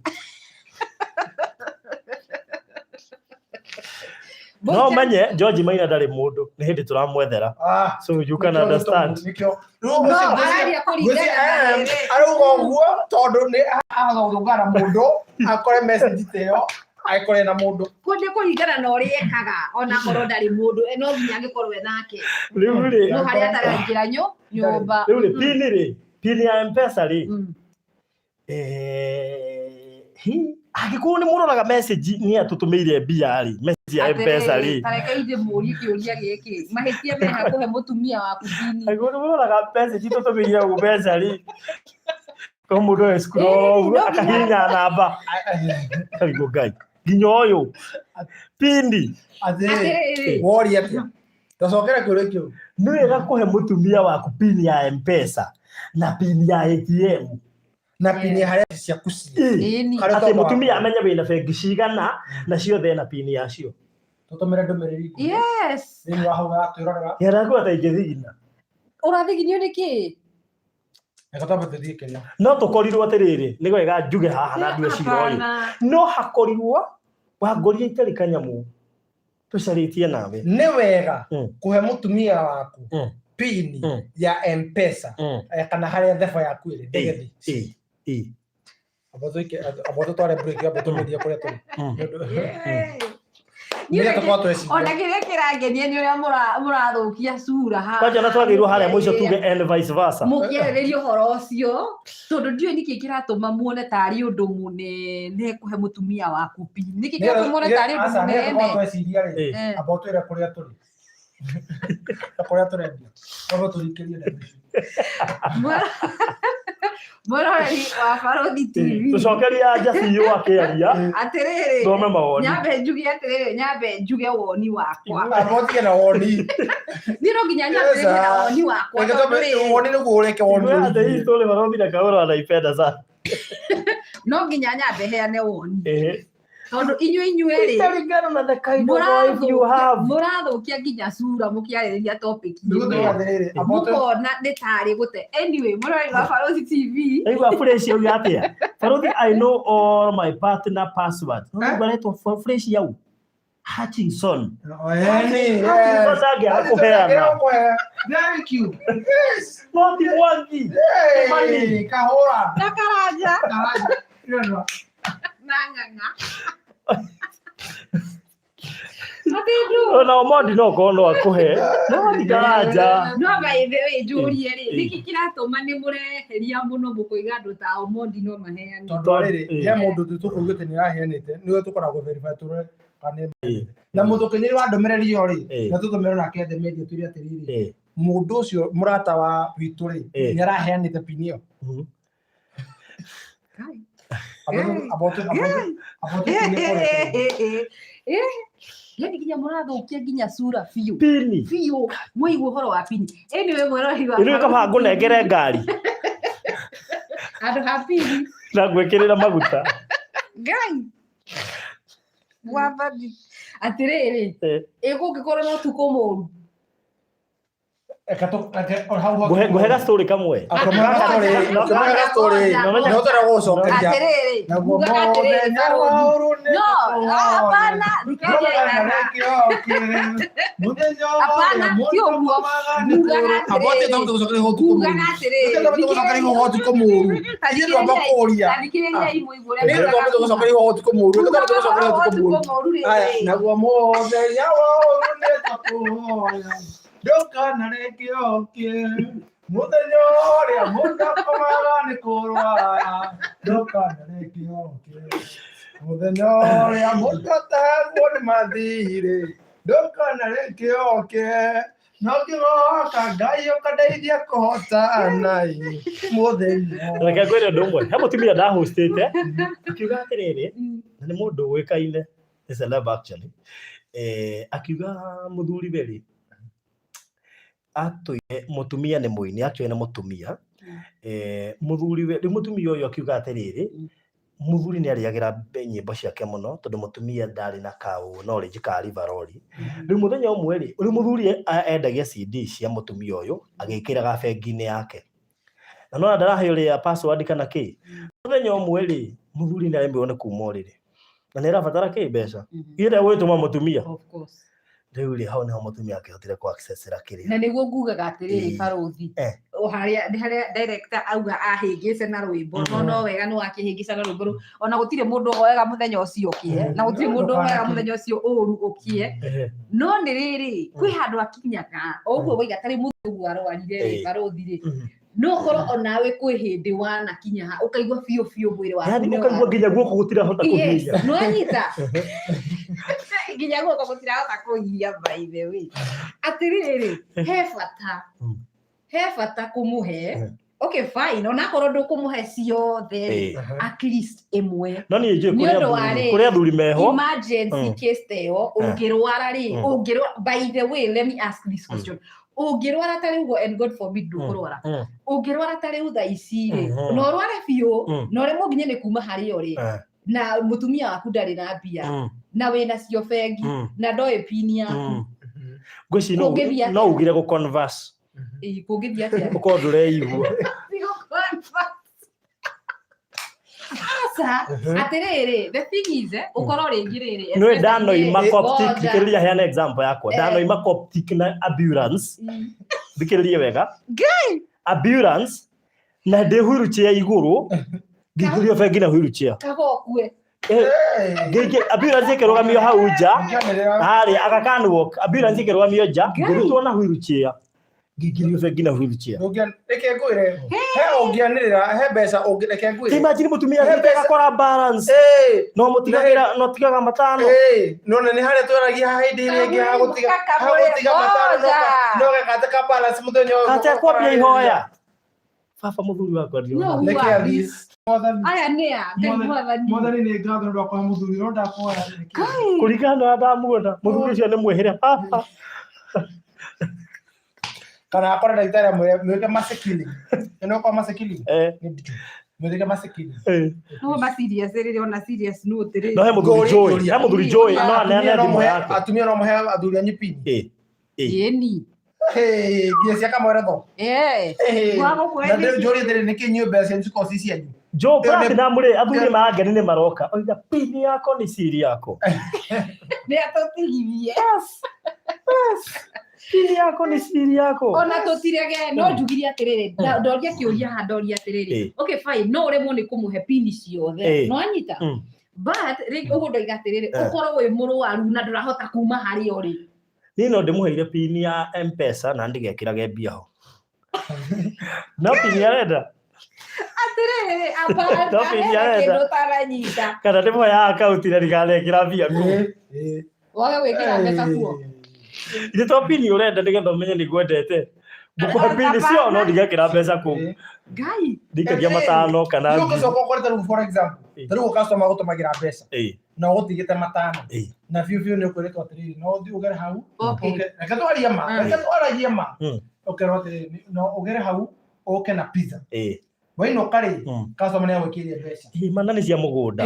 no manye George Maina ndari mundu ni hindi turamwethera so you can understand no araria kuringana arugo guo tondu ni agathungana mundu akore message teo aikore na mundu kunde kuringana na uri ekaga ona korwo ndari mundu no nginya ngikorwe nake riu no haria atarangira nyumba riu pini ya M-Pesa angĩkorwo nĩ mũroraga message nĩ atutumĩire mbia message ya M-Pesa tareke inde mũri kĩũria gĩkĩ mahĩtia me hakũhe mũtumia waku pini angĩkorwo nĩ mũroraga message tutumĩire M-Pesa ko mũndũ scroll akahinya namba karibu Ngai nginya ũyũ pini woria atia tacokera kĩũria kĩu nĩ wega kũhe mũtumia waku pini ya M-Pesa na pini ya ATM na pini haria ciaku ati mutumia amenye wina bengi cigana na ciothe na pini yacio tutumire ndumiriri yes ni wahauga twirorera yara kwa taigithigina urathiginio niki ekataba tuthikiria no tukorirwo atiriri ni gwega njuge haha na ndio ciroyo no hakorirwo wangoria itari kanyamu tucaritie nawe ni wega kuhe mutumia waku pini ya M-Pesa kana haria thefo yaku iri ndegethi aboto tware break ya boto media kore turi nire tukwa tweci ona kire kirangenia ni uria murathukia sura ha kwaje na twagirwo haria mwico tuge and vice versa mukiereria horo ucio tondu ndio niki kiratuma muone tari undu munene kuhe mutumia waku pini niki kiratuma tari undu munene tweciria ri aboto ira kuria turi turendia abo turikirie Morori wa Barũthi TV tucokeria Jaciũ akiaria atiriri thome mawoni nyambe njuge woni wakwa abotie na woni ni no nginya nyambe na woni wakwa woni ni gureke woni ndio tole Barũthi na kaoro anaipenda sana no nginya nyambe heane woni tondu inyuĩ ri taringana na the kind of life you have murathukia nginya sura mukiarĩrĩria topic mukona nĩ tarĩ gũte anyway mũrori wa Barũthi TV aigua fresh yau atia Barũthi I know all my partner password baretwo fresh yau Hutchinson thank you yes not Mwangi kahora na Karanja nanganga ona Omondi no kono akuhe no Karanja no baithe njurie ri niki kiratuma ni mureheria muno mukuiga andu ta Omondi no maheani tondu riri he mundu tukuugite ni raheanite niwe tukoragwo verify turu kana na mundu kenyeri wa ndomererio ri na tutumero na kethe media turi atiriri mundu ucio murata wa witu ri ni araheanite pini yo yani nginya murathukia nginya sura fiu pini fiu muigu horo wa pini anyway mwero hiwa ino kaba ngunengere ngari andu happy na gwekirira maguta Ngai wabadi atiriri igugikorwo no tuko muru nguhega story kamwe Doka narekio kie muthenya uria mundu akomaga ni kurwara doka narekio kie muthenya uria mundu atagwo ni mathire doka narekio kie no kigoka Ngai ukadeithia kuhota nai muthenya reke kwire ndumwe he mutumia nda hostete akiuga atiriri na ni mundu wikaine is a love actually akiuga muthuri beri atuye mutumia ni muini atuye na mutumia muthuri we mutumia uyu akiuga atiriri muthuri ni ariagira nyimbo ciake muno tondu mutumia ndari na kau knowledge ka rivarori riu muthenya umwe ri uri muthuri endagia CD cia mutumia uyu agikiraga bengi-ini yake na no ndarahe ri ya password kana ki muthenya umwe ri muthuri ni arembe one kuma riri na ni arabatara ki mbeca ire gwituma mutumia of course riu ri hau ni mutumia akihotire ku access ra kiri na niguo ngugaga atiriri Barũthi haria director auga ahingĩce na rwĩmbo no wega no akĩhĩngĩca na rwĩmbo ona gũtirĩ mũndũ wega mũthenya ũcio ũkie na gũtirĩ mũndũ wega mũthenya ũcio ũru ũkie no nĩ rĩrĩ kwĩ handũ akinyaga ũguo waiga tarĩ mũthũgu arwarire barothire no korwo onawe kwĩ hĩndĩ wanakinya ha ũkaigua biũ mwĩrĩ waku yani ũkaigua nginya guoko gũtirahota kũhinya no anyita nginya guoko gũtirahota kũhinya by the way atĩrĩrĩ he bata kũmũhe okay fine ona korwo ndũkũmũhe ciothe at least ĩmwe no niĩ njũĩ kũrĩa athuri meho emergency case teyo ũngĩrwara rĩ by the way let me ask this question ũngĩrwara tarĩ ugo and God forbid ndũkũrwara ũngĩrwara tarĩ utha ici rĩ no rware biũ no rĩmwe nginya nĩ kuma harĩa ũrĩ na mũtumia waku ndarĩ na mbia na wĩna cio bengi na ndoĩ pini yaku ngwĩci no ugire gũ converse kũngĩthia atĩa ũkorwo ndũreigua asa atĩrĩrĩ the thing is ũkorwo rĩngĩ rĩrĩ no ndanoima Coptic thikĩrĩria heana example yakwa ndanoima Coptic na ambulance thikĩrĩria wega ambulance na ndĩhuruchia igũrũ ngĩthirio bengi na huruchia kabokue ambulance ĩkĩrũgamio hau nja harĩ Aga Khan walk ambulance ĩkĩrũgamio nja ngĩrutwo na huruchia ngĩgirio bengi na huruchia reke ngwĩre he ũngĩanĩrĩra he mbeca ũngĩreke ngwĩre imagine mũtumia agakora balance no mũtigagira no tigaga matano no nĩ harĩa twaragia hĩndĩ ĩrĩa ĩngĩ hagũtiga matano no gakateka balance mũthenya ũyũ ate kwambia ihoya baba mũthuri wakwa ndio reke alis aya nĩa mwathani nĩ ngatho nĩ wakwa mũthuri no ndakuoya kũringana na ndamuona mũthuri ũcio nĩ mwĩhĩre papa kana akora daktari amweke masekili eno kwa masekili mweke masekili no ba serious rĩrĩ ona serious no tere no he mũthuri joy no anene thimũ yake atumia no muhe athuri anyu pini yeni giesi akamwera tho wako kweli na ndio joy tere niki nyumba cia njuko sisi yanyu jo kwa kina mure athuri mageni nĩ maroka oiga pini yako ni siri yako nĩ atotigithie siri yako ni siri yako ona tutirege no njugiria atĩrĩrĩ ndoria kĩũria ha ndoria atĩrĩrĩ okay fine no ũremwo nĩ kũmũhe pini ciothe no anyita but rĩngĩ ũguo ndoiga atĩrĩrĩ ũkorwo wĩ mũrwaru na ndũrahota kuma harĩa ũrĩ niĩ no ndĩmũheire pini ya M-Pesa na ndigekĩrage mbia ho no pini arenda atĩrĩrĩ kĩndũ taranyita kana ndĩmũhe akaunti na ndikanekĩra mbia wage gwĩkĩra mbeca kuo Ile to pini urenda ndigetha umenye ni gwendete ngũkũhe pini cio no ndigekĩra mbeca kũu ngai ndikagia matano kana no kusoko kwa for example taru customer gũtũmagĩra mbeca na ũtigĩte matano na biũ nĩ ũkwĩrĩtwo atĩrĩrĩ no ũthiĩ ũgere hau reke twaragia ma ũkerwo atĩrĩrĩ no ũgere hau ũke na pizza waino kare customer nĩ agwĩkĩria mbeca mana nĩ cia mũgũnda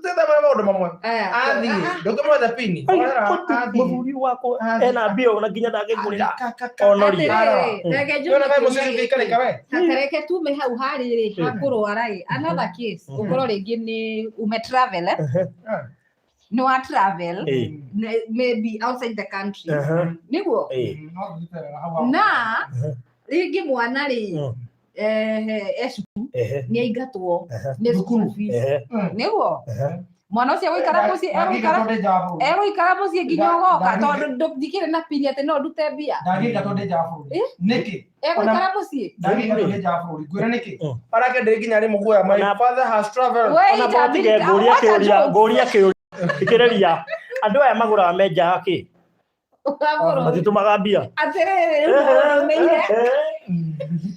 teta maũndũ mamwe athi ndũkĩmwetha pini mũthuri wako ena mbia ona nginya ndangĩgũrĩra onoria tareke tume hau harĩ hakũrwara another case ũkorwo rĩngĩ nĩ ume travel no a travel maybe outside the country niguo na rĩngĩ mwana rĩ nĩ aingatwo nĩ school fees nĩguo mwana ũcio gũikara mũciĩ nginya ũgoka tondũ ndikĩrĩ na pini atĩ no ndute mbia ndagĩingatwo nĩ nja wa bũrũri nĩkĩ egũikara mũciĩ ndagĩingatwo nĩ nja wa bũrũri ngwĩra nĩkĩ arake ndĩ nginya rĩ mũguoya my father has traveled ona botige ngũria kĩũria thikĩrĩria andũ aya magũraga menjaga kĩ matitũmaga mbia atĩrĩrĩ ũmeire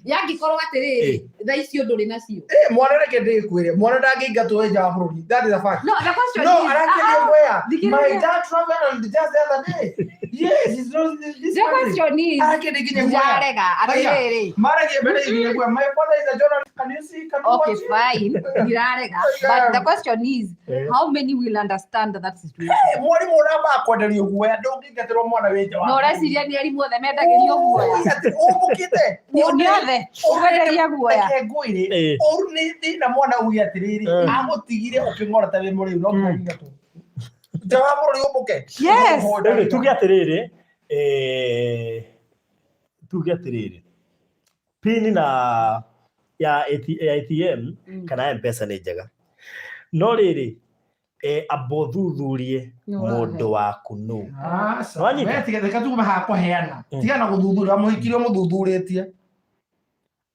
yangĩkorwo atĩrĩrĩ thaa icio ndũrĩ nacio mwana reke ndĩkwĩre mwana ndangĩingatwo nja wa bũrũri that is a fact no the question no arakĩrio where my dad traveled just the other day yes it's not this the question is arakĩrĩ nginya njarega atĩrĩrĩ maragia mbere nginya where my father is a journalist can you see can you okay fine ndirarega but the question is how many will understand that situation mwarimu ũramba kwenderio guoya ndũngĩingatĩrwo mwana wĩ nja wa no reciria nĩ arimũ othe mendagĩrio guoya ũmũkĩte niothe ũgwenderia guoya ngwĩre ũru nĩ na mwana uge atĩrĩrĩ agũtigire ũkĩng'ora ta wĩ mũrĩu no kũingatwo nja wa bũrũri ũmũke yes tuge atĩrĩrĩ tuge atiriri pin na ya ATM kana M-Pesa nĩ njega no rĩrĩ abo thuthurie mũndũ waku nũ wanyita tiga tume ha kũheana tiga na gũthuthuria mũhikirio mũthuthurĩtie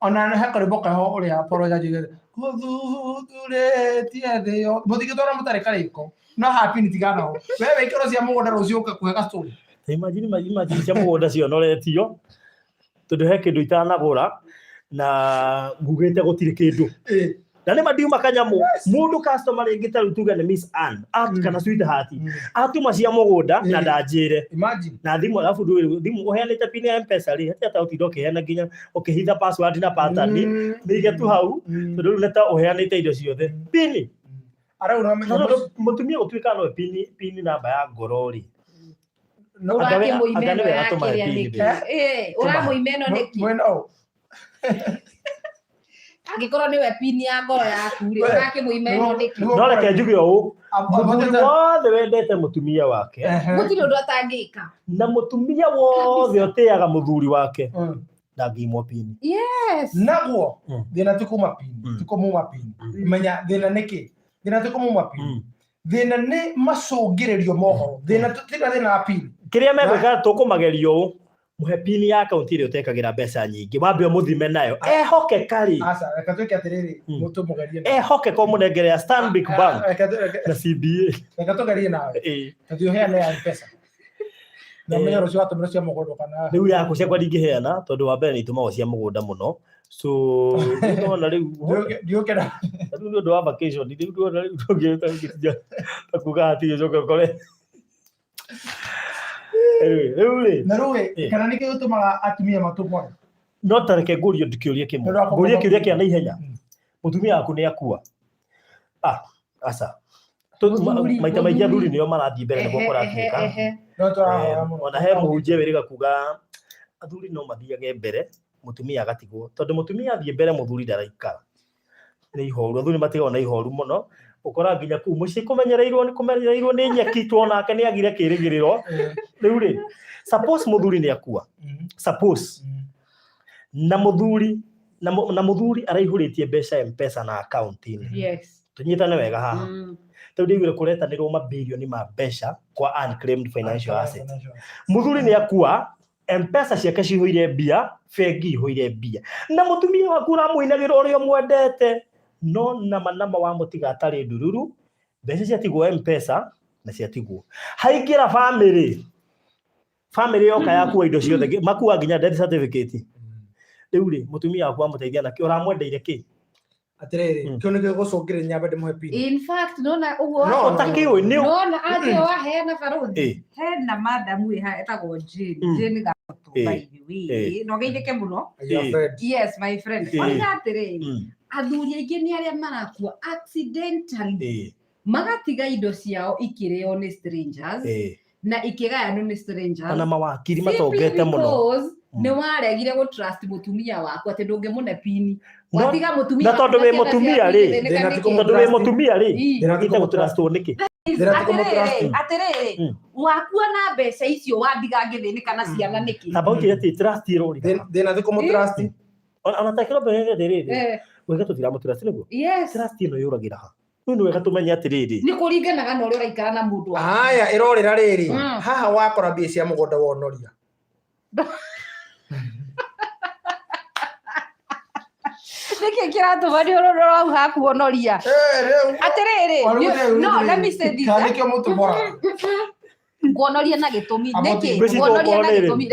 ona hakore boka ho ũrĩa poroja jige gũthuthuretie thĩ yo mũthigĩtwara mũtarĩ karĩko no happy ni tiga naho wewe ikoro cia mũgũnda rũcio ũka kũhe gastori imagine cia mũgũnda cionoretio tondũ he kĩndũ itanagũra na ngugĩte gũtirĩ kĩndũ na nĩ mandiuma kanyamu mũndũ customer rĩngĩ ta tuga nĩ Miss Ann kana sweetheart atuma cia mũgũnda na ndanjĩre na thimũ alafu thimũ ũheanĩte pin ya M-Pesa rĩ hata ũtinda ũkĩheana nginya ũkĩhitha password na pattern mĩige tu hau tondũ rĩu neta ũheanĩte indo ciothe pin mũtumia gũtuĩka no pin namba ya ngoro rĩ no ũrakĩmũimeno yakĩrĩa nĩkĩ ũramũimeno nĩkĩ angĩkorwo nĩwe pin ya ngoro yaku rĩ ũrakĩmũimeno nĩkĩ no reke njuge ũũ mũthuri wothe wendete mũtumia wake gũtirĩ ũndũ atangĩka na mũtumia wothe ũtĩaga mũthuri wake ndangĩimwo pin naguo thĩna ti kuma pin ti kũmuma pin menya thĩna nĩkĩ thĩna ti kũmuma pin thĩna nĩ macũngĩrĩrio mohoro thĩna wa pin kĩrĩa megwĩka tũkũmagerio ũũ muhe pin ya account ĩrĩa ũtekagĩra mbeca nyingĩ wambe mũthime nayo ehoke kari reka twĩke atĩrĩrĩ mũtũmũgerie ehoke ko mũnengere ya Stanbic Bank na CBA reka tũgerie nawe tondũ ũheane ya M-Pesa na menya rũcio watũmĩra cia mũgũnda kana rĩu yaku ciakwa ndingĩheana tondũ wa mbere nĩ itũmagwo cia mũgũnda mũno so ndona rĩu ndiũkĩra rĩu nĩ ũndũ wa vacation rĩu ndona rĩu ndũngĩta kuga atĩ ũcoke ũkore na rũĩ kana nĩkĩ ũtũmaga atumia matũmore no tareke ngũrio ndikĩũrie kĩmwe ngũrie kĩũria kĩa naihenya mũtumia waku nĩ akua aca maita maingĩ athuri nĩo marathiĩ mbere nĩguo kũratwĩka ona he mũhunjia wĩrĩga kuga athuri no mathiage mbere mũtumia agatigwo tondũ mũtumia athiĩ mbere mũthuri ndaraikara nĩ ihoru athuri matigagwo na ihoru mũno ukora nginya ku muci kumenyereirwo ni nyeki tuonake ni agire kirigiriro riu ri suppose muthuri ni akua suppose na muthuri araihuritie mbeca M-Pesa na account ini tunyitane wega haha tondu igire kuretanirwo mabilioni ma mbeca kwa unclaimed financial asset muthuri ni akua M-Pesa ciake cihoire mbia bengi ihoire mbia na mutumia waku ramuinagira uria mwendete no nama wa mutiga atari ndururu mbeca ciatigwo M-Pesa na ciatigwo haingira family yoka yakuwa indo ciothe makuwa nginya death certificate riu ri mutumia waku amuteithia na ki uramwendeire ki atiriri kio nĩ gũcũngĩrĩria nyambe ndĩmũhe pin in fact nona ũguo no takiwe ni nona aje waheana baruthi hena madam etagwo Jane Gato by the way no geithĩke mũno yes my friend oiga atiriri athuri aingĩ nĩ arĩa marakua accidentally magatiga indo ciao ikĩrĩo nĩ strangers na ikĩgayanwo nĩ strangers na mawakiri matongete mũno nĩ waregire gũ trust mũtumia waku atĩ ndũngĩmũne pin watiga mũtumia na tondũ wĩ mũtumia rĩ ndĩragĩte gũ trust nĩkĩ atiriri wakua na mbeca icio wandiga ngĩthĩnĩka na ciana nĩkĩ na bauti ati trust irori thĩna ti kũmũ trust ona takĩro mbere rĩrĩ wega tũthira mũtrust nĩguo trust ĩno yũragĩra ha nĩ wega tũmenye atiriri nĩ kũringanaga na ũrĩa ũraikara na mũndũ haya ĩrorĩra rĩrĩ haha wakora mbia cia mũgũnda wonoria nĩkĩ kĩratũma nĩ ũrora hau hakuonoria atiriri no let me say this nĩkĩo mũtũmora kuonoria na gĩtũmi nĩkĩ kuonoria na gĩtũmi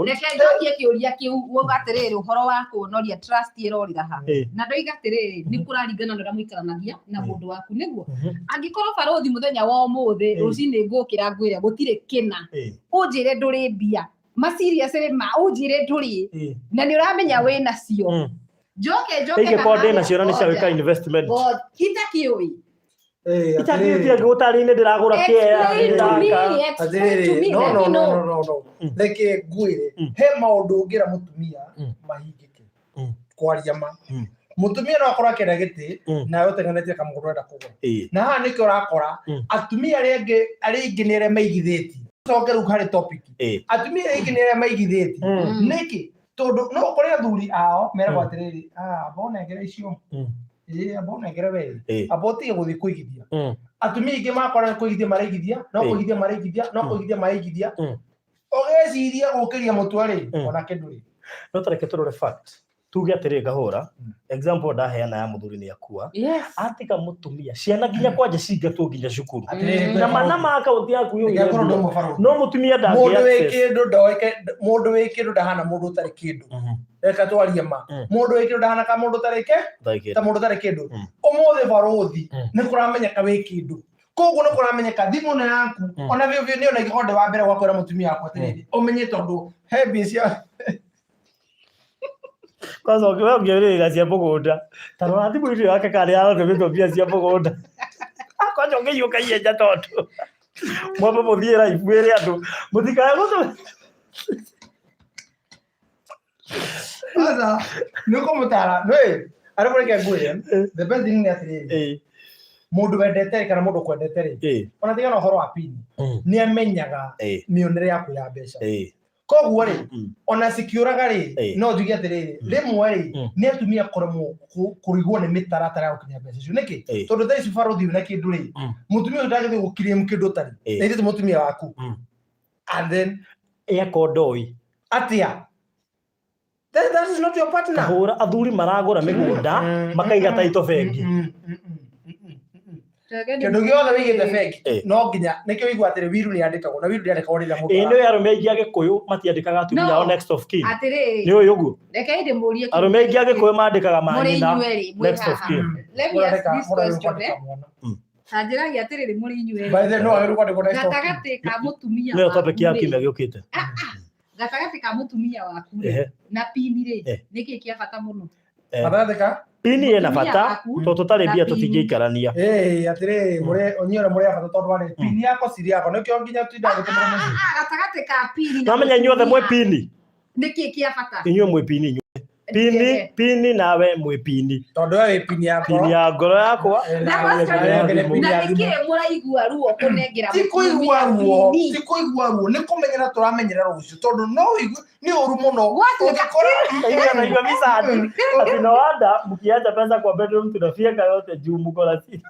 reke njokie kĩũria kĩu woga atiriri ũhoro wa kuonoria trust ĩrorĩra ha na ndoiga atiriri nĩ kũraringana na ũrĩa mũikaranagia na mũndũ waku nĩguo angĩkorwo barothi mũthenya wa ũmũthĩ rũcinĩ ngũkĩra ngwĩre gũtirĩ kĩna ũnjĩre ndũrĩ mbia masirious ma ũnjĩre ndũrĩ na nĩ ũramenya wĩ nacio njoke ĩgĩkorwo nacio na nĩ cia gwĩka investment itakĩũĩ itakiutia gutari-inĩ ndiragura kĩea no reke ngwĩre he maũndũ ũngĩra mũtumia mahingĩke kwaria ma mũtumia no akorwo akĩenda gĩtĩ na ũtengenetie kamũgũnda enda kũgũra na haha nĩkĩo ũrakora atumia arĩa aingĩ nĩ arĩa meigithĩtie coke rĩu harĩ topic atumia aingĩ nĩ arĩa maigithĩtie nĩkĩ tondũ no kũrĩ athuri ao meragwo atĩrĩrĩ bona ngere icio bona ngere we abotige gũthiĩ kũigithia atumia aingĩ makora kũigithia maraigithia no kũigithia maraigithia ũgeciria gũkĩria mũtwarĩ ona kĩndũ rĩ no tareke tũrore fact tuge atĩrĩ Kahũra example ndaheana ya mũthuri nĩ akua atiga mũtumia ciana nginya kwanja cingatwo nginya cukuru na mana ma kaunti yaku no mũtumia ndangĩaccess mũndũ wĩ kĩndũ ndahana mũndũ ũtarĩ kĩndũ reka twarie ma mũndũ wĩ kĩndũ ndahana ka mũndũ ũtarĩ ta mũndũ ũtarĩ kĩndũ ũmũthĩ barũthi nĩ kũramenyeka wĩ kĩndũ koguo nĩ kũramenyeka thimũ nĩ yaku ona biũ nĩ ona gĩkonde wa mbere gwakwĩra mũtumia wakwa atĩrĩrĩ ũmenye tondũ he mbia kwanza ũngĩrĩra cia mũgũnda tarora thimũ icio yake kana yathomithwo mbia cia mũgũnda kwanja ũngĩiyũka ienja tondu mwamba mũthiĩ raibu ĩrĩ andũ mũtikae gũtũ sasa nĩ kũmũtara arĩ mũreke ngwĩre the best thing nĩ atĩrĩrĩ mũndũ wendete kana mũndũ kwendete rĩ ona tiga na ũhoro wa pini nĩ amenyaga mĩonere yaku ya mbeca koguo rĩ ona cikiũraga rĩ no njuge atĩrĩrĩ rĩmwe rĩ nĩ atumia kũremwo kũrigwo nĩ mĩtaratara ya gũkinya mbeca icio nĩkĩ tondũ thaa ici barũthi na kĩndũ rĩ mũtumia ũyũ ndagĩthiĩ gũkiria kĩndũ ũtarĩ na ithe mũtumia waku and then ekondoi atia that is not your partner Kahũra athuri maragũra mĩgũnda makaiga taito bengi kĩndũ gĩothe wĩigĩte bengi no nginya nĩkĩo wĩigua atĩrĩ wiru nĩ yandĩkagwo na wiru ndĩandĩkagwo rĩrĩa mũndũ nĩ arũme aingĩ Agĩkũyũ matiandĩkaga atumia ao next of kin nĩ ũyũ ũguo reke ndĩmũrie arũme aingĩ Agĩkũyũ mandĩkaga manyina next of kin let me ask this question Tanjĩragia atĩrĩrĩ mũrĩ inyuerĩ by the no agĩrĩirwo kwandĩkwo next of kin gatagatĩ ka mũtumia nĩyo topic ya kiumia gĩũkĩte gatagatĩ ka mũtumia waku na pini rĩ nĩkĩ kĩa bata mũno gatagatĩ ka pini ĩna bata tondũ tũtarĩ mbia tũtingĩikarania atĩrĩ onyora mũrĩ bata tondũ warĩ pini yako siri yako nĩkĩo nginya twindagĩtũmĩra gatagatĩ ka pini na menya inyuothe mwĩ pini nĩkĩ kĩa bata inyuĩ mwĩ pini pini nawe mwĩ pini tondũ wewe pini ya ngoro yakwa na nĩkĩ mũraigua ruo kũnengera tikũigua ruo nĩ kũmenyera tũramenyera rũciũ tondũ no nĩ ũru mũno ũngĩkora micani ati no wanda mkiacha pesa kwa bedroom tunafika yote juu mko lazima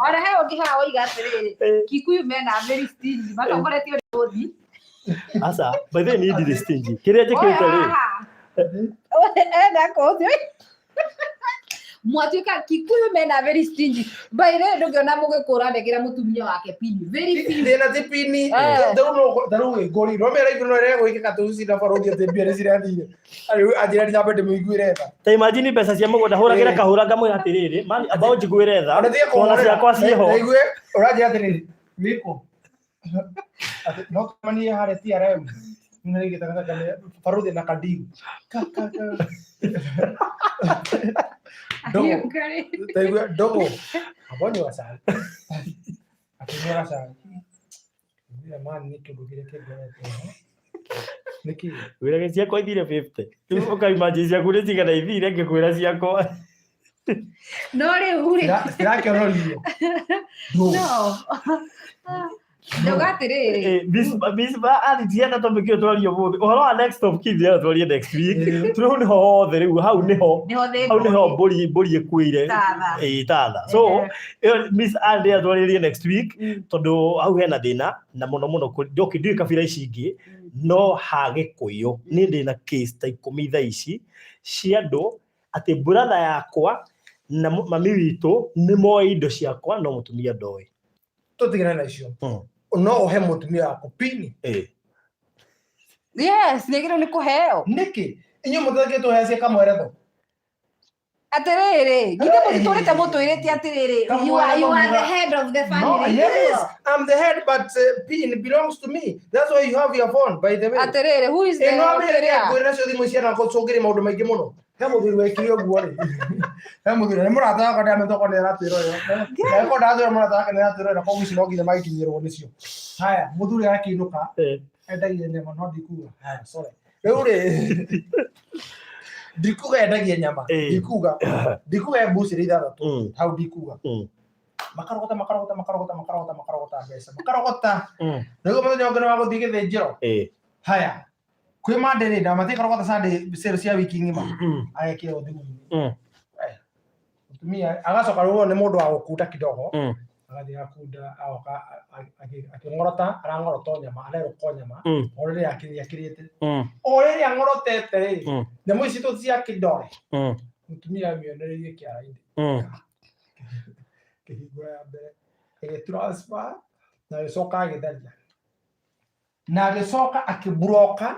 ora he ũngĩhaga oiga atĩrĩrĩ Kikuyu mena very stingy matongoretio nĩ ũthi asa by the way need the stingy kĩrĩa njĩkĩte rĩ mwatuĩka Kikuyu mena very stingy by the way ndũngĩona mũgĩkũra ndegera mũtumia wake pini very pini thĩna ti pini ndarũ ngori no mera igũrũ rĩa gwĩkĩka tũci na barũthi atĩ mbia nĩ cirathire anjĩra nĩ nyambe ndĩmũiguĩre tha ta imagine mbeca cia mũgũnda hũragĩra Kahũra ngamwĩra atĩrĩrĩ man ambao njiguĩre tha ona ciakwa ciĩho igue ũranjĩra atĩrĩrĩ wĩkũ no kamanie harĩ TRM nĩ gĩtagata barũthi na kandigu dogo abonye wasali atumia sana ndio maana nikidugire niki wĩra ciakwa ithire 50 rĩu ũkaimagine ciaku nĩ cigana ithire ngĩkwĩra ciakwa no rĩu rĩ cirakĩonorio no ndogatĩrĩrĩ bisba alitiana tũmĩkio twario mũthĩ ũhoro wa next of kin ya twarie next week tũrĩu nĩho hothe rĩu hau nĩho mbũri ĩkuĩire tatha so Miss Andy atwarĩrie next week tondũ hau hena thĩna na mũno ndiũĩ kabira ici ingĩ no Hagĩkũyũ nĩ ndĩna case ta 10 thaa ici cia andũ atĩ brother yakwa na mami witũ nĩ moe indo ciakwa no mũtumia ndoĩ tũtigana na icio no ũhe mũtumia wako pini yes nĩgĩrĩirwo nĩ kũheo nĩkĩ inyuĩ mũtangĩtwo hea cia kamweretho atĩrĩrĩ githĩ mũtitũrĩte mũtwĩrĩte atĩrĩrĩ you are the head of the family. Yes, I'm the head but pin belongs to me. That's why you have your phone by the way. Atĩrĩrĩ who is the head? Ngwĩra cio thimũ cia nako cũngĩrĩ maũndũ maingĩ mũno he mũthuri wekire ũguo rĩ he mũthuri nĩ mũrata wakwa ndĩamĩtoko nĩ aratwĩra ũyũ nako ndathũra mũrata wake nĩ aratwĩra na koguo ici no nginya magĩkinyĩrwo nĩcio haya mũthuri akĩinũka endagia nyama no ndikuga haya sorry rĩu rĩ ndikuga endagia nyama ndikuga mbucĩrĩ ithathatũ hau ndikuga makarogota mbeca makarogota niguo muthenya ũngĩ nĩwagũthiĩ gĩthĩnjĩro haya kwĩ mandĩrĩ ndamathĩ karogota sande sale cia wiki ng'ima agekĩra thimũ-inĩ mũtumia agacoka rĩu nĩ mũndũ wa gũkunda kidogo agathĩ gakunda agoka akĩng'orota arang'orota nyama arerũka nyama o rĩrĩa akĩrĩte o rĩrĩa ang'orotete rĩ nyamũ ici cia kĩndore mũtumia amĩonereirie kĩara-inĩ kĩhingũra ya mbere ĩgĩtransfer na agĩcoka agĩtharia na agĩcoka akĩburoka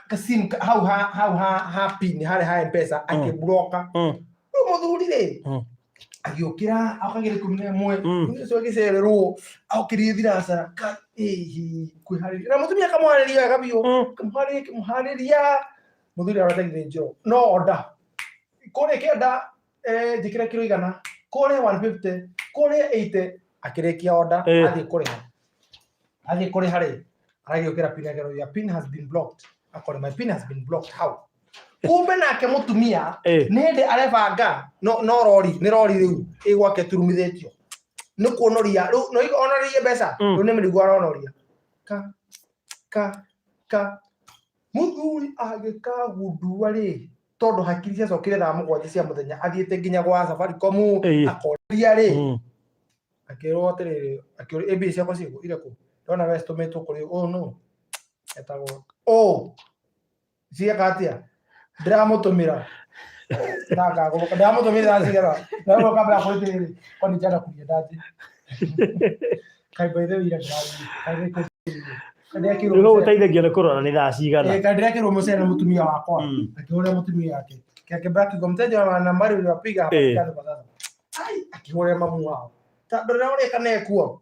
kasim hau ha pin harĩ ha M-Pesa akĩburoka rĩu mũthuri rĩ agĩũkĩra akagĩra 11 ũcio agĩcererwo aũkĩrie thiracara kwĩharĩria na mũtumia akamũharĩria wega biũ kamũharĩria mũthuri arota gĩthĩnjĩro no order kũrĩa kĩenda njĩkĩre kiro igana kũrĩa 150 kũrĩa 80 akĩrĩkia order athiĩ kũrĩha rĩ aragĩũkĩra pin yake your pin has been blocked akore my pin has been blocked how kumbe nake mũtumia nĩ hĩndĩ arebanga no rori nĩ rori rĩu ĩgwake turumithĩtio nĩ kuonoria rĩu no onorie mbeca rĩu nĩ mĩrigo aronoria ka mũthuri agĩkagundua rĩ tondũ hakiri ciacokire thaa 7 cia mũthenya athiĩte nginya gwa Safaricom akoria rĩ akĩrwo atĩrĩrĩ akĩũria mbia ciakwa ciĩkũ irĩkũ ndona we citũmĩtwo kũrĩ no etagwo cieka atĩa ndĩramũtũmĩra ndamũtũmĩra cigera na ũguo kamba akwĩtĩrĩrĩ kwani njana kuria ndathi kaimba ithe wira ndathi nĩguo gũteithagia nĩ kũrora nĩ thaa cigana ndĩrekĩrwo mũcere mũtumia wakwa akĩhũrĩra mũtumia wake kĩakĩmbra kiugo mteja wa nambari uliyopiga hapa kando kwa sasa akĩhũrĩra mamu wao ndorera ũrĩa kana ekuo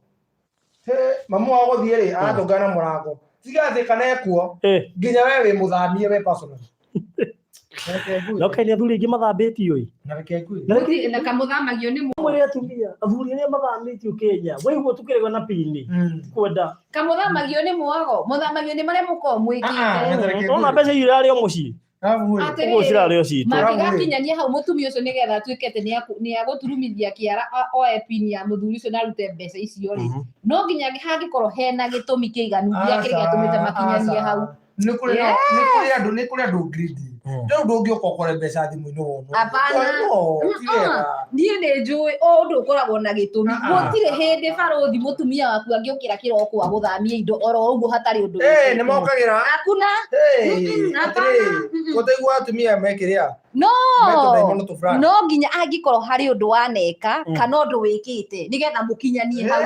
mamu wao gũthiĩ rĩ aratũngana mũrango tiga thĩ kana ekuo nginya we wĩ mũthamie we personal no kaini athuri aingĩ mathambĩtio na kamũthamagio nĩ mwĩrĩ atumia athuri nĩ mathambĩtio Kenya waiguo tukĩrĩgwo na pini kwenda kamũthamagio nĩ mwago mũthamagio nĩ marĩa mũkorwo mwĩkĩte ona mbeca irarĩ o mũciĩ ũguo cirarĩ o citũ mangĩgakinyania hau mũtumia ũcio nĩgetha atuĩke atĩ nĩ agũturumithia kĩara oe pini ya mũthuri ũcio na arute mbeca icio rĩ no nginya hangĩkorwo hena gĩtũmi kĩiganu gĩa kĩrĩa gĩatũmĩte makinyanie hau nĩ kũrĩ andũ greedy ndio ndũngĩũka ũkore mbeca thimũ-inĩ wonu niĩ nĩ njũĩ o ũndũ ũkoragwo na gĩtũmi gũtirĩ hĩndĩ barũthi mũtumia waku angĩũkĩra kĩroko agũthamia indo oro ũguo hatarĩ ũndũ nĩ mokagĩra hakuna gũtaigua atumia mekĩrĩa no nginya angĩkorwo harĩ ũndũ waneka kana ũndũ wĩkĩte nĩgetha mũkinyanie hau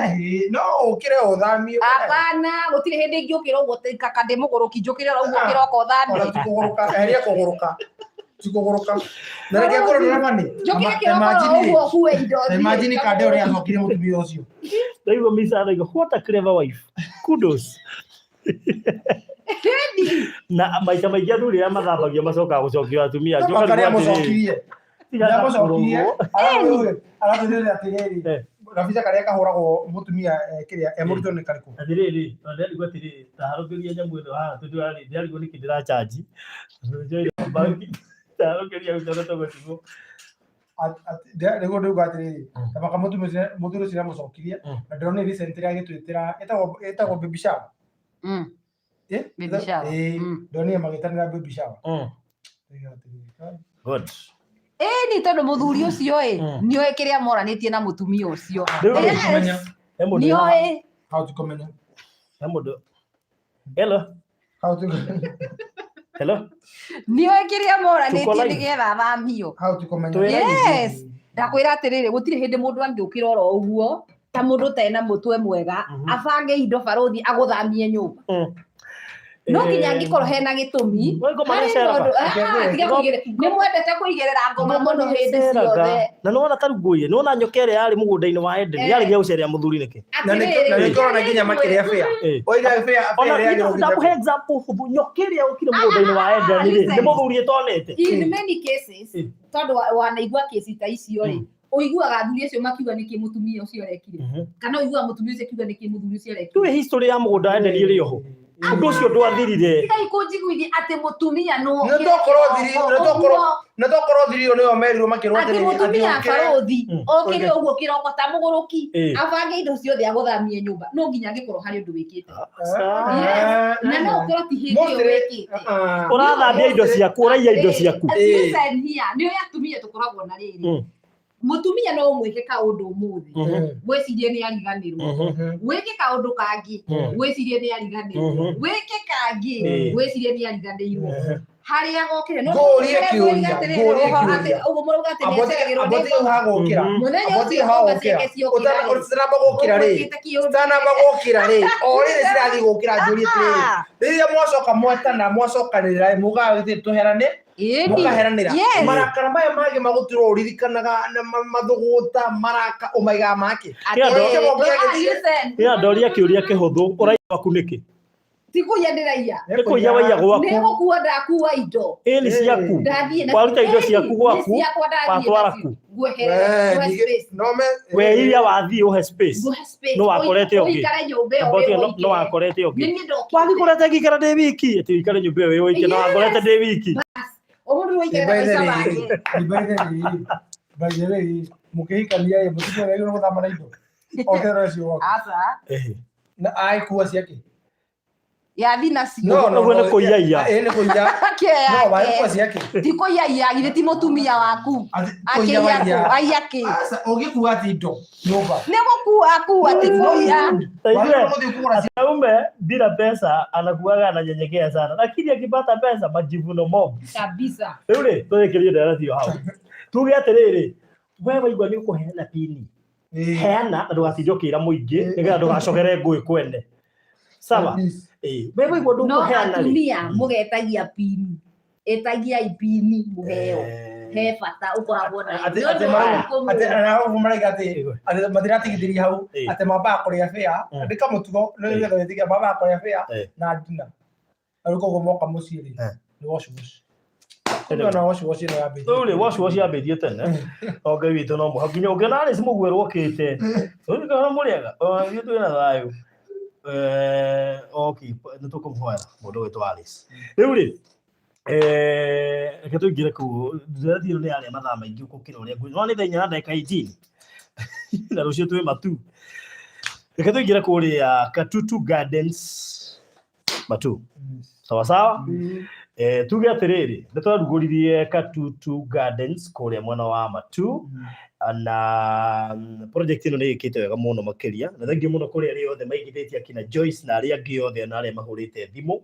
no ũkĩre ũthamie hapana gũtirĩ hĩndĩ ingĩũkĩra ũguo kakande mũgũrũki njũkĩre ũguo kĩroko thamie kũgũrũka eheria kũgũrũka tikũgũrũka na reke korwo nĩ mani imagine kande ũrĩa acokire mũtumia ũcio ndaigua Misa like what a clever wife kudos na maita maingĩ athuri arĩa mathambagia macokaga gũcokio atumia atĩrĩrĩ gabica karĩa kahũragwo mũtumia kĩrĩa mũrutwo nĩ karĩkũ atĩrĩrĩ ndarigwo atĩrĩrĩ taharũkĩria nyamũ ĩno haha tondũ ndarigwo nĩkĩ ndĩrachaji taharũkĩria gũcoka gũtigwo nĩguo ndauga atĩrĩrĩ tamaka mũthuri ũcio nĩamũcokirie na ndĩrona recent agĩtwĩtĩra ĩtagwo baby shower ndonire magĩtanĩra baby shower good ni tondũ mũthuri ũcio nĩoĩ kĩrĩa moranĩtie na mũtumia ũcio nĩoĩ how to comment hello nĩoĩ kĩrĩa moranĩtie nĩgetha athamio how to comment yes ndakwĩra atĩrĩrĩ gũtirĩ hĩndĩ mũndũ angĩũkĩra oro ũguo ta mũndũ tena mũtwe mwega abange indo barũthi agũthamie nyũmba no nginya angĩkorwo hena gĩtũmi nĩ mwendete kũigĩrĩra ngoma mũno hĩndĩ ciothe na nĩwona tarunguye nĩwona nyoka ĩrĩa yarĩ mũgũnda-inĩ wa Eden yarĩgia gũceria mũthuri nĩkĩ na nĩkorwo na nginya makĩrĩa fĩa oiga fĩa ndakuhe example hũthũ nyoka ĩrĩa ũkire mũgũnda-inĩ wa Eden nĩ mũthuri ĩtonete in many cases tondũ wanaigua kesi ta icio rĩ ũiguaga athuri acio makiuga nĩkĩ mũtumia ũcio arekire kana ũiguaga mũtumia ũcio akiuga nĩkĩ mũthuri ũcio arekire history ya mũgũnda wa Eden ĩrĩ oho Undu ucio ndwathirire. Tigai kunjiguithia ati mutumia no. Na tokorwo thirio niyo merirwo makirwo ati mutumia barothi okire uguo kirogota muguruki abange indo ciothe aguthamie nyumba no nginya ngikorwo hari undu wikite. Na no ukorwo ti hindi yo wikite. Urathambia indo ciaku, uraiya indo ciaku. Nio yatumia tukoragwo na riri. Mutumia no umwike kaundu umuthi gwicirie ni ariganirwo wike kaundu kangi gwicirie ni ariganirwo wike kangi gwicirie ni ariganirwo hari agokire no gorie kiuria ugo muruga ati ni ceragirwo ni hagokira muthenya hagokira utana bagokira ri utana bagokira ri ori cirathi gukira njuri ri riria mwacoka mwatana mwacokanira mugathie tuherane mukaheranira marakara maya mage magutirwo uririkanaga mathuguta maraka umaiga make ya ndoria kiuria kihuthu uraiga kuniki tikuya ndiraia nikuya waiya gwaku nego kuwa ndakuwa indo ni ciaku waruta indo ciaku gwaku watwara ku we iria wathii uhe space no wakorete ungi no wakorete ungi wathi kurete ngikara ndi wiki ati ikare nyumba we wiki no wakorete ndi wiki omundu wikira pesa bangi baile mukihikania ye mutumia wega no guthama na indo okero cio asa na ai kuwa ciake ya thina si no ne kuiya ene kuiya no wale kuwa ciake tiko ya gire ti mutumia waku akiyako ayake asa ugikuwa ti indo nyumba nego kuwa tikoya Mwanaume bila pesa anakuwaga ananyenyekea sana, lakini akipata pesa majivuno mob kabisa. Rĩu tũrekerie ndarati yo hau tuge atiriri wewe igwa ni ukuheana pini heana ndũgatinde ũkĩra mũingĩ nĩgetha ndũgacogere ngũĩ kwene sawa wewe igwa ndũkuheana no atumia mũgetagia pini etagia ipini muheo he bata ukoragwo na ate ana maraiga ate mathirati githiri hau ate mamba kuria fea ndika mutugo no ngetho getiga mamba kuria fea na ndina aruko gomoka muciri ni wash na wash no yabe ule wash yabe tene oge witu no muhakinya ukena ni simu gwerwo kite uri kana muriaga witu ina thayo okay nitukumhoera mundu wetu Alice uri reke tuingire ku ndathiro ni aria mathaa maingi ukukira uria ngui no ni thenya na ndeka 18 na rucio twi matu reke tuingire ku ria Katutu Gardens matu sawa sawa tuge atiriri nitwaruguririe Katutu Gardens kuria mwena wa matu na project ino ni ikite wega muno makiria na thangi muno kuri aria othe maigithitie akina Joyce na aria angi othe na aria mahurite thimu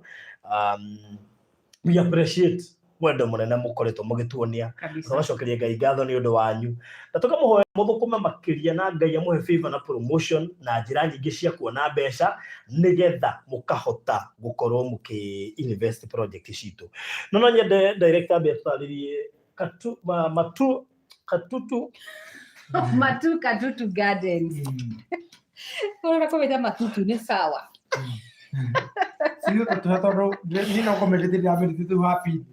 we appreciate mwendo munene mukoretwo mugituonia twacokeria Ngai ngatho ni undu wanyu na tukamuhoya muthukuma makiria na Ngai amuhe favor na promotion na njira nyingi cia kuona mbeca nigetha mukahota gukorwo muki invest project citu no nyende director betaririe Katutu Gardens kuna kometa matutu ni sawa sio tatu ni no komete de abel tu happy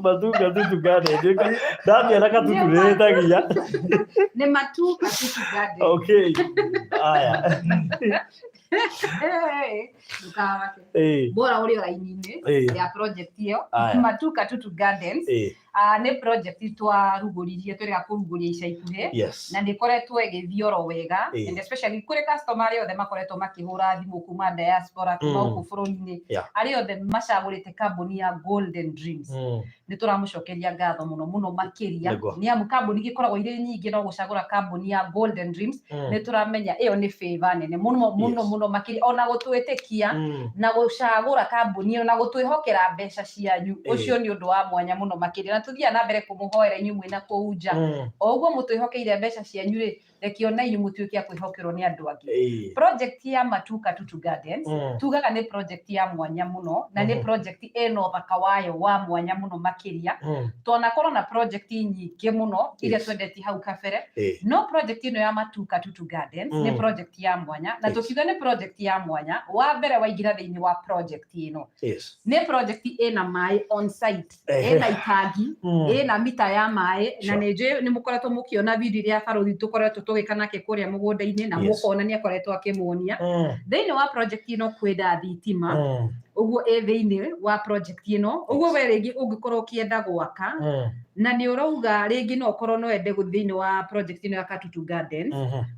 Katutu Gardens dami ana Katutu netagia ne Katutu Gardens okay aya bora uri raini-ini ya project iyo Katutu Gardens ne project twaruguririe twega kuruguria ica ikuhe na ndikoretwo igithioro wega and especially kuri customer yothe makoretwo makihura thimu kuma diaspora kuma uku bururi-ini ari yothe macagurite kambuni ya Golden Dreams ni turamucokeria ngatho muno makiria ni amu kambuni gikoragwo iri nyingi no gucagura kambuni ya Golden Dreams ni turamenya iyo ni favor nene muno makiria ona gutwitikia na gucagura kambuni ona gutwihokera mbeca cianyu ucio ni undu wa mwanya muno makiria na tuthia na mbere kumuhoera inyu mwina kuunja oguo mutwihokeire mbeca cianyu ri rekio na inyu mutwike kwihokerwo ni andu angi project ya Katutu Gardens tugaga ni project ya mwanya muno na ni project eno thaka wayo wa mwanya muno makiria tona korwo na project nyingi muno iria twendeti hau kabere no project ino ya Katutu Gardens ni project ya mwanya na tukiuga ni project ya mwanya wa mbere waingira thiini wa project ino yes ne project ina mai on site ina itangi ina mita ya mai na neje ni mukoretwo mukiona video ya baruthi tukoretwo tugikana ke kuria mugunda-ini na mukona ni akoretwo akimuonia thiini wa project ino kwenda thitima uguo thiini wa project ino uguo we ringi ungikorwo kienda gwaka na ni urauga ringi no korwo no ende thiini wa project ino ya Katutu Gardens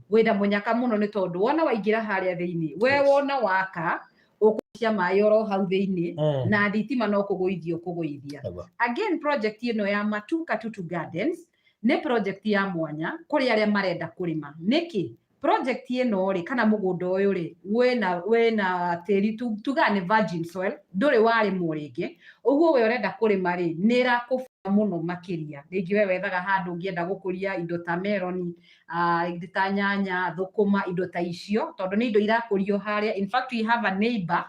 wenda munyaka muno ni tondu wona waingira haria thiini we wona waka ukucia mai oro hau thiini na thitima no kuguithia again project ino ya Katutu Gardens ni project ya mwanya kuri aria marenda kurima niki project ino ri kana mugunda uyu ri wena tiri tugane virgin soil nduri wari muringe uguo we urenda kurima ri nira kufa muno makiria ringi we wethaga handu ungienda gukuria indo ta melon indo ta nyanya thukuma indo ta icio tondu ni indo irakurio haria in fact we have a neighbor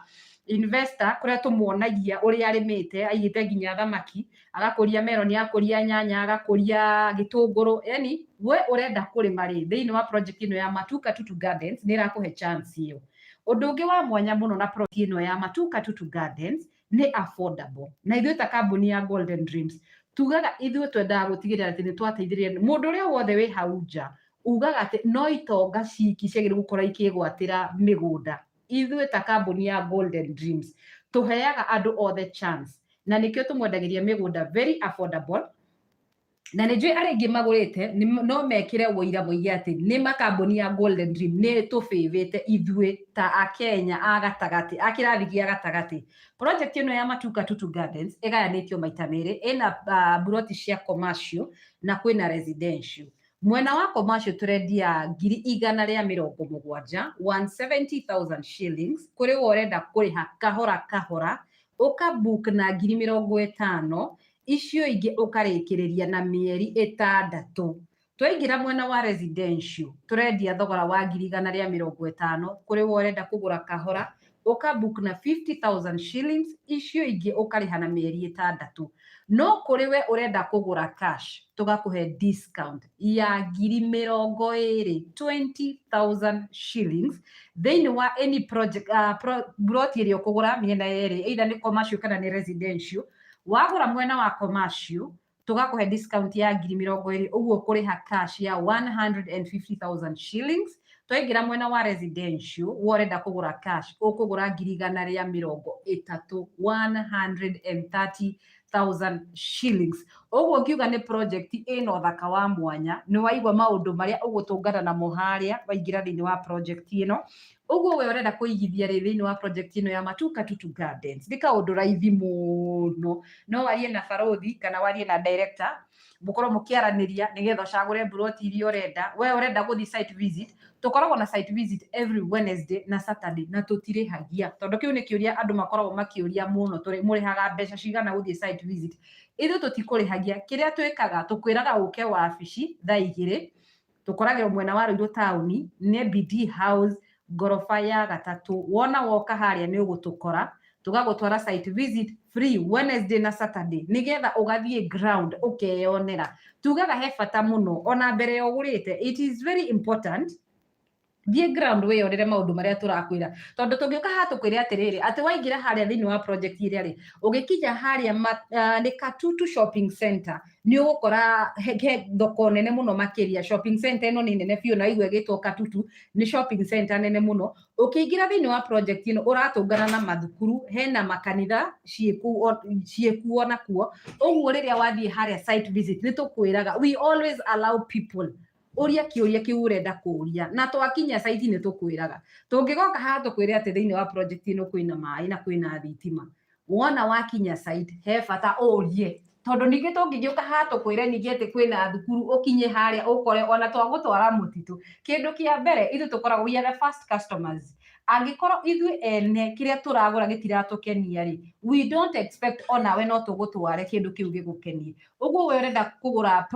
investor kuria tumuonagia uria arimite aigite nginya thamaki agakuria melon agakuria nyanya agakuria gitunguru yani we urenda kurima ri thiini wa project ino ya Katutu Gardens ni irakuhe chance iyo undu ungi wa mwanya muno na project ino ya Katutu Gardens ni affordable na ithuĩ ta kambuni ya Golden Dreams tugaga ithuĩ twendaga gutigirira ati ni twateithirie mundu uria wothe wi hau nja ugaga ati no itonga ciki ciagire gukora ikigwatira migunda ithuĩ ta kambuni ya Golden Dreams tuheaga andu othe chance na nikio tumwendagiria migunda very affordable na nijui aringi magurite no mekire woira muigi ati ni makambuni ya Golden Dream ni tufivite ithuĩ ta akenya agatagati akirathi gia gatagati project ino ya Katutu Gardens igayanitio maita meri ina buroti cia commercial na kwina residential mwena wa commercial turendia 170,000 170,000 shillings kuri worenda kuriha kahora ukabook na 50,000 icio ingi ukarikiriria na mieri 6 twaingira mwena wa residential turendia thogora wa 150,000 kuri worenda kugura kahora ukabook na 50,000 shillings icio ingi ukariha na mieri 6 no kuri we urenda kugura cash tugakuhe discount ya 20,000 20,000 shillings thiini wa any project plot iria kugura miena yeri either ni commercial kana ni residential wagura mwena wa commercial tugakuhe discount ya 20,000 uguo kuriha cash ya 150,000 shillings twaingira mwena wa residential worenda kugura cash ukugura 130,000 130,000 shillings uguo ngiuga ni project ino thaka wa mwanya ni waigwa maundu maria ugutungana na moharia waingira thiini wa project ino uguo we urenda kuigithia ri thiini wa project ino ya Katutu Gardens ni kaundu raithi muno no warie na barothi kana warie na director mukorwo mukiaraniria nigetha ucagure buroti iria urenda we urenda guthi site visit tukoragwo na site visit every Wednesday na Saturday na tutirihagia tondu kiu ni kiuria andu makoragwo makiuria muno murihaga mbeca cigana guthi site visit ithu tutikurihagia kiria twikaga tukwiraga uke wabici thaa 2 tukoragwo mwena wa Ruiru town ne BD house gorofa ya 3 wona woka haria ni ugutukora tugagutwara site visit free Wednesday na Saturday nigetha ugathie ground ukeyonera tugaga he bata muno ona mbere ya ugurite it is very important thie ground we yonere maundu maria turakwira tondu tungioka hatukwire atiriri ati waingira haria thiini wa project iria ri ugikinya haria ni Katutu shopping center ni ugukora thoko nene muno makiria shopping center ino ni nene biu na igwe gitwo Katutu ni shopping center nene muno ukiingira thiini wa project ino uratungana na mathukuru hena makanitha ciekuo na kuo uguo riria wathie haria site visit ni tukwiraga we always allow people uria kiuria kiu urenda kuria na twakinya site ni tukwiraga tungigoka haha tukwire ati thiini wa project ino kwina mai na kwina thitima wona wakinya site he bata urie tondu ningi tungigioka haha tukwire ningi ati kwina thukuru ukinye haria ukore ona twagutwara mutitu kindu kia mbere ithu tukoragwo we are the first customers angikorwo ithuĩ ene kiria turagura gitiratukenia ri we don't expect ona we no tugutware kindu kiu gigukenie uguo we urenda kugura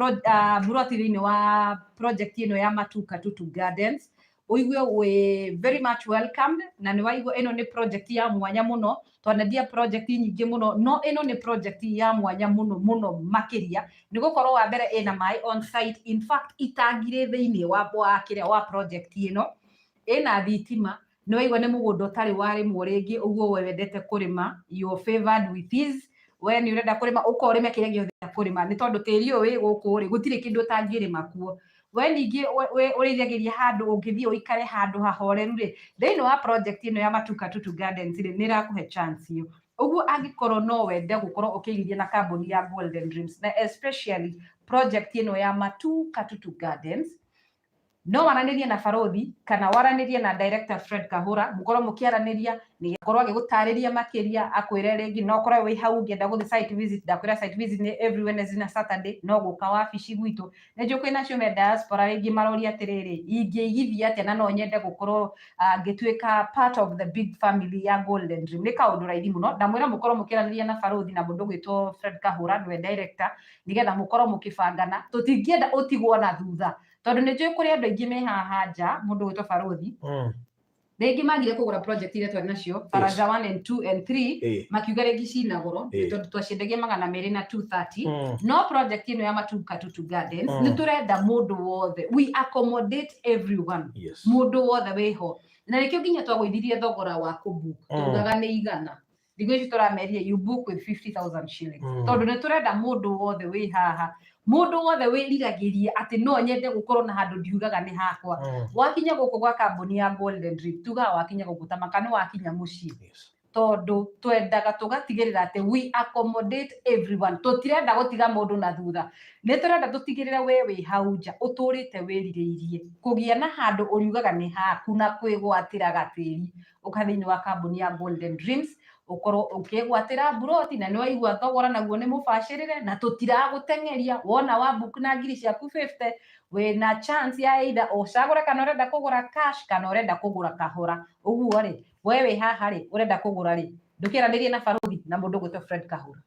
buroti thiini wa project ino ya Katutu Gardens uigwe we very much welcomed na ni waigwa ino ni project ya mwanya muno twanendia project nyingi muno no ino ni project ya mwanya muno makiria ni gukorwo wa mbere ina mai on site in fact itangire thiini wa kiria wa project ino ina thitima no igwa nĩ mũgũnda ũtarĩ warĩmwo rĩngĩ ũguo we wendete kũrĩma you favored with this we nĩ ũrenda kũrĩma ũkorĩme kĩrĩa gĩothe kũrĩma nĩ tondũ tĩri ũyũ wĩ gũkũ rĩ gũtirĩ kĩndũ ũtangĩrĩma kuo we ningĩ ũrĩithagĩria handũ ũngĩthiĩ ũikare handũ hahoreru rĩ thĩinĩ wa project ĩno ya Matuka Tutu Gardens rĩ nĩ ĩrakũhe chance ĩyo ũguo angĩkorwo no wende gũkorwo ũkĩigithia na kambuni ya Golden Dreams na especially project ĩno ya Matuka Tutu Gardens no waranĩrie na barothi kana waranĩrie na director Fred Kahura mũkorwo mũkĩaranĩria nĩ gũkorwo agĩgũtarĩria makĩria akwĩre rĩngĩ no korwo wĩ hau ũngĩenda gũthiĩ site visit ndakwĩra site visit nĩ every Wednesday na Saturday no gũka wabici gwitũ nĩ njũkĩ nacio me diaspora rĩngĩ maroria atĩrĩrĩ ingĩigithia atĩa na no nyende gũkorwo ngĩtuĩka part of the big family ya Golden Dream nĩ kaũndũ raithi mũno ndamwĩra mũkorwo mũkĩaranĩria na barothi na mũndũ gwĩtwo Fred Kahura nĩwe director nĩgetha mũkorwo mũkĩbangana tũtingĩenda ũtigwo na thutha tondũ nĩ njũĩ kũrĩ andũ aingĩ me haha nja mũndũ gwĩtwo barothi rĩngĩ magire kũgũra project iria twarĩ nacio Faraja 1 and 2 and 3 makiuga rĩngĩ cina goro tondũ twaciendagia 200 na 230 no project ĩno ya Matuka Tutu Gardens nĩ tũrenda mũndũ wothe we accommodate everyone mũndũ wothe wĩho na nĩkĩo nginya twagũithirie thogora wa kũbook tugaga nĩ igana thikũ ici tũrameria you book with 50,000 shillings tondũ nĩ tũrenda mũndũ wothe wĩ haha mũndũ wothe wĩriragĩrie atĩ no nyende gũkorwo na handũ ndiugaga nĩ hakwa wakinya gũkũ gwa kambuni ya Golden Dream tugaga wakinya gũkũ ta maka nĩ wakinya mũciĩ tondũ twendaga tũgatigĩrĩra atĩ we accommodate everyone tũtirenda gũtiga mũndũ na thutha nĩ tũrenda tũtigĩrĩre we wĩ hau nja ũtũrĩte wĩrirĩirie kũgĩa na handũ ũriugaga nĩ haku na kwĩgwatĩra gatĩri ũka thĩinĩ wa kambuni ya Golden Dreams ukorwo ukigwatira buroti na nĩ waigua thogora naguo nĩ mũbacĩrĩre na tũtiragũtengeria wona wa book na ngiri ciaku 50 wena chance ya either ũcagũre kana ũrenda kũgũra cash kana ũrenda kũgũra kahora ũguo rĩ we wĩ haha rĩ ũrenda kũgũra rĩ ndũkĩranĩrie na barothi na mũndũ gwĩtwo Fred Kahura.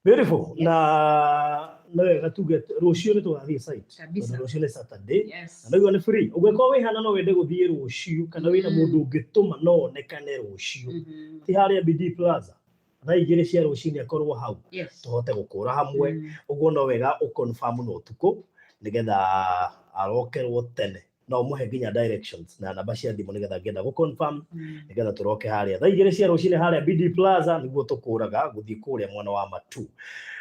Beautiful. Na wega tuge rũciũ nĩ tũgathiĩ site rũciũ nĩ Saturday na nĩguo nĩ free ũngĩkorwo wĩ hana no wende gũthiĩ rũciũ kana wĩna mũndũ ũngĩtũma no onekane rũciũ ti harĩa BD Plaza thaa igĩrĩ cia rũcinĩ akorwo hau tũhote gũkũra hamwe ũguo no wega ũconfirm no ũtukũ nĩgetha arokerwo tene no mũhe nginya directions na namba cia thimũ nĩgetha ngĩenda gũconfirm nĩgetha tũroke harĩa thaa igĩrĩ cia rũcinĩ harĩa BD Plaza nĩguo tũkũraga gũthiĩ kũrĩa mwena wa Matu.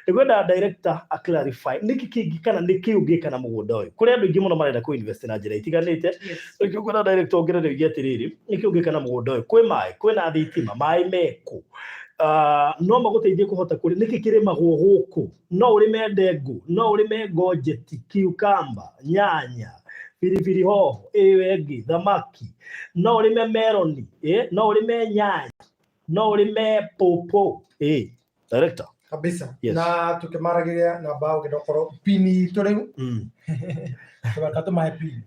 Nĩgwenda director a clarify nĩkĩ kĩngĩ kana nĩkĩ ũngĩka na mũgũnda ũyũ kũrĩ andũ aingĩ mũno marenda kũ invest na njĩra itiganĩte nĩkĩo ngwenda director ongerererie atĩrĩrĩ nĩkĩ ũngĩka na mũgũnda ũyũ kwĩ maĩ kwĩna thitima maĩ mekũ no magũteithie kũhota kũrĩ nĩkĩ kĩrĩmagwo gũkũ no ũrĩme ndengũ no ũrĩme ngojeti cucumber nyanya piripiri hoho ĩyo ĩngĩ thamaki no ũrĩme meloni no ũrĩme nyanya no ũrĩme popo director kabisa na tukimaragĩria namba ũngĩkorwo pini tũrĩu tũmahe pini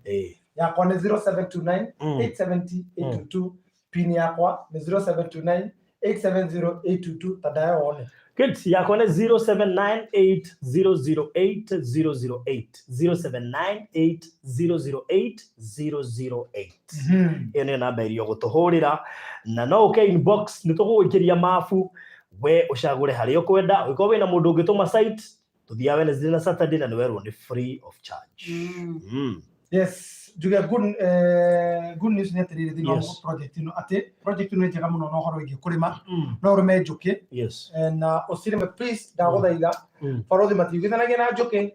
yakwa nĩ 0729 870 822 pini yakwa nĩ 0729 870 822 tadayo one kids yakwa nĩ 0798008008 0798008008 ĩyo nĩ namba ĩrĩa ũgũtũhũrĩra na no ũke inbox nĩ tũgũgũikĩria mabu we ũcagũre harĩa ũkwenda ũkorwo wĩna mũndũ ũngĩtũma site tũthiaga Wednesday na Saturday na nĩwerwo nĩ free of charge. Yes juga good news nĩ atĩrĩrĩ thĩinĩ wa project ĩno atĩ project ĩno nĩ njega mũno no ũhoro wĩgiĩ kũrĩma no ũrĩme njũkĩ na ũcirĩme please ndagũthaitha barothi matiugithanagia na njũkĩ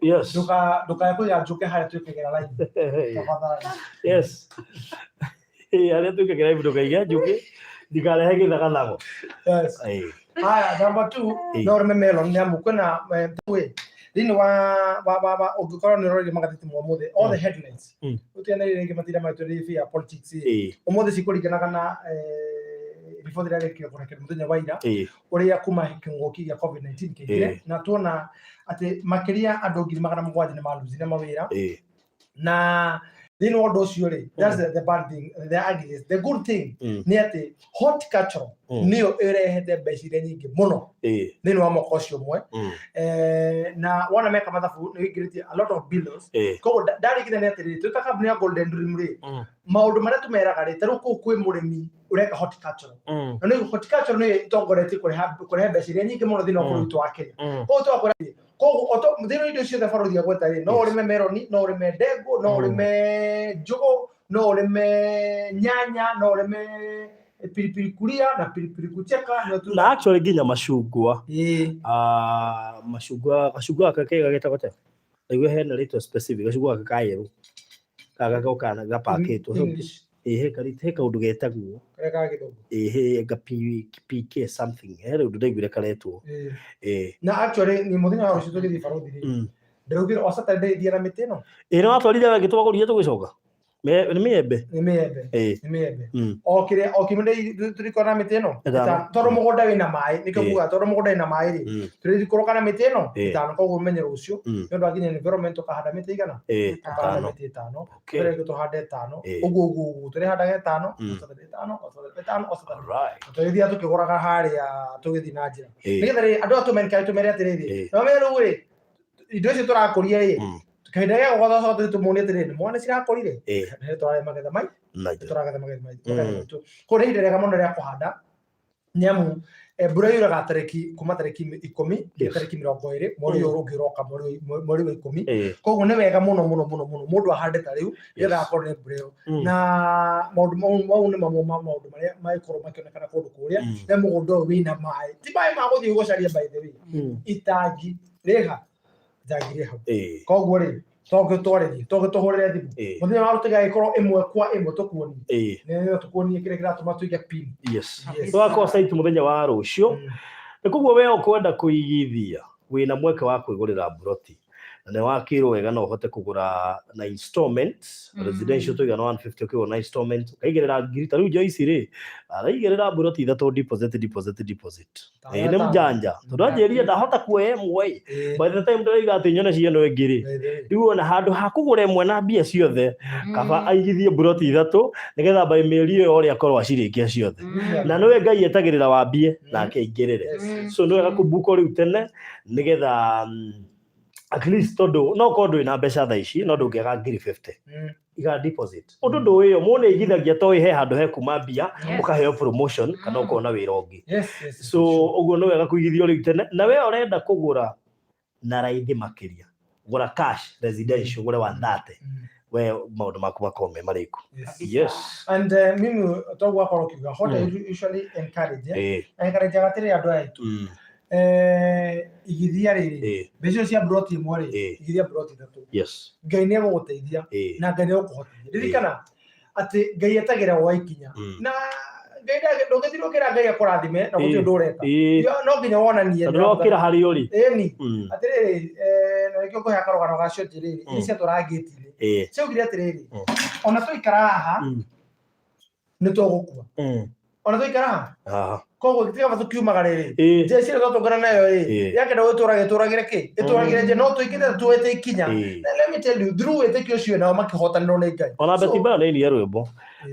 ndũkae kũiga njũkĩ harĩa twĩkagĩra live yes harĩa twĩkagĩra live ndũkaiga njũkĩ ndikarehe gĩthagathago. Haya number 2 no ũrĩme melon nĩ amu kwĩna thĩinĩ wa ũngĩkorwo nĩ ũrorire magathĩti mũthĩ all the headlines ũtianĩrĩire rĩngĩ matira maitũ ya politics ũmũthĩ cikũringanaga na riboti ĩrĩa ĩrekĩrwo kũrekererio mũthenya wa ira ũrĩa kuma kĩng'ũki gĩa COVID-19 kĩingĩre na tuona atĩ makĩria andũ 700,000 nĩ marutire mawĩra na thĩinĩ wa ũndũ ũcio rĩ that's the bad thing the good thing nĩ atĩ horticulture nĩyo ĩrehete mbeca iria nyingĩ mũno thĩinĩ wa mwaka ũcio ũmwe na wona meka mathabu nĩ wĩingĩrĩtie a lot of billions koguo ndarĩkithania atĩrĩrĩ twĩ ta kambuni ya Golden Dream rĩ maũndũ marĩa tũmeraga rĩ tarĩu kũu kwĩ mũrĩmi ũreka horticulture na nĩ horticulture nĩ itongoretie kũrehe mbeca iria nyingĩ mũno thĩinĩ wa bũrũri witũ wa Kenya koguo twakora koguo thĩinĩ wa indo ciothe barothi agweta rĩ no ũrĩme meloni no ũrĩme ndengũ no ũrĩme njũgũ no ũrĩme nyanya, no ũrĩme pilipili kuria na pilipili kucheka na actually nginya macungwa. Macungwa kakega getagwo atĩa? Aigua hena rĩtwa specific gacungwa kakayeru kaga gokana gapakĩtwo he kaũndũ getagwo ga PK something he rĩu ndaiguire karetwo na actually ni mũthenya wa rũciũ tũgĩthiĩ barothi ndĩraugire o Saturday thiĩ na mĩtĩ ĩno no watwarire wengĩ twagũrire tũgĩcoka nĩ mĩembe o kimende turiko na mĩtĩ ĩno tondũ mũgũnda wĩna maĩ nĩkĩo kuga tondũ mũgũnda wĩna maĩ rĩ tũrĩkũrũka na mĩtĩ ĩno ĩtano koguo ũmenye rũciũ nĩ ũndũ wa nginya environment ũkahanda mĩtĩ igana ũkahanda mĩtĩ ĩtano tũrĩkĩ tũhande ĩtano ũguo tũrĩhandaga ĩtano tũrĩthiaga tũkĩgũraga harĩa tũgĩthiĩ na njĩra nĩgetha rĩ andũ tũmere atĩrĩrĩ no mero rĩ indo icio tũrakũria rĩ kahinda gĩa gũgotha tũmũnie atĩrĩrĩ mwana cirakũrire tũrarĩ magetha mai tũragetha magetha mai kũrĩ ihinda rĩega mũno rĩa kũhanda nĩamu mbura yuraga kuma tarĩki 10 tarĩki 20 mweri ũyũ ũngĩ ũroka mweri wa 10 koguo nĩ wega mũno mũndũ ahande ta rĩu nĩgetha akorwo nĩ mbura ĩyo na maũndũ mau nĩ mamwe ma maũndũ marĩa magĩkorwo makĩonekana kũndũ kũrĩa na mũgũnda ũyũ wĩna maĩ ti maĩ ma gũthiĩ gũcaria by the way itangi rĩha jagire hau koguo rĩ tũhũrĩre thimũ mũthenya wa rũtega gĩkorwo ĩmwe kwa ĩmwe tũkuonie nĩyo tũkuonie kĩrĩa kĩratũma tũige pin twakorwo site mũthenya wa rũciũ nĩ koguo we ũkwenda kũigithia wĩna mweke wa kwĩgũrĩra mburoti na nĩ wakĩrwo wega no ũhote kũgũra na installments residential tũigana 150 ũkĩgũra na installment ũkaigĩrĩra ngiri ta rĩu Joyce rĩ araigĩrĩra mburoti 3 deposit nĩ mjanja tondũ anjĩrire ndahota kuoya ĩmwe by the time ndĩraiga atĩ nyone cieno ĩngĩ rĩ rĩu ona handũ ha kũgũra ĩmwe na mbia ciothe kaba aigithie mburoti 3 nĩgetha by mĩeri ĩyo ũrĩa akorwo acirĩkia ciothe na nĩwe Ngai etagĩrĩra wambie na akĩingĩrĩre so nĩ wega kũmbuko rĩu tene nĩgetha at least tondũ no korwo ndũrĩ na mbeca thaa ici no ndũngĩaga ngiri 50 iga deposit ũndũ ndũĩ mũndũ aigithagia toĩ he handũ he kuma mbia ũkaheo promotion kana ũkona wĩra ũngĩ so ũguo nĩ wega kũigithia rĩu tene na we ũrenda kũgũra na raithi makĩria gũra cash residential gũre 130 we maũndũ maku makorwo me marĩkũ and mimi toguo akorwo kiuga what I usually encourage agatĩrĩ andũ aitũ igithia rĩrĩ mbeca cia mburoti ĩmwe rĩ igithia mburoti 3 Ngai nĩ egũgũteithia na Ngai nĩ egũkũhotithia ririkana atĩ Ngai etagĩra gwa ikinya na Ngai ndũgĩthirwo kĩra Ngai akũrathime na gũtirĩ ũndũ ũreka no nginya wonanie no kĩra harĩ ũrĩ atĩrĩrĩ na nĩkĩo ngũhe karũgano gacio njĩrĩrĩ iria ciatũraga ngĩti-inĩ ciaugire atĩrĩrĩ ona tũikara haha nĩ tũgũkua ona tũikara haha koguo gĩtiga batu kiumaga rĩrĩ jeshi rĩrĩa tũtũngana nayo rĩ yakenda gũtũragĩre kĩ ĩtũragĩre nje no tũingĩte tuwete ikinya let me tell you through wĩtĩkio ũcio nao makĩhotanĩrwo nĩ Ngai ona Betty Brown nĩ iria rwĩmbo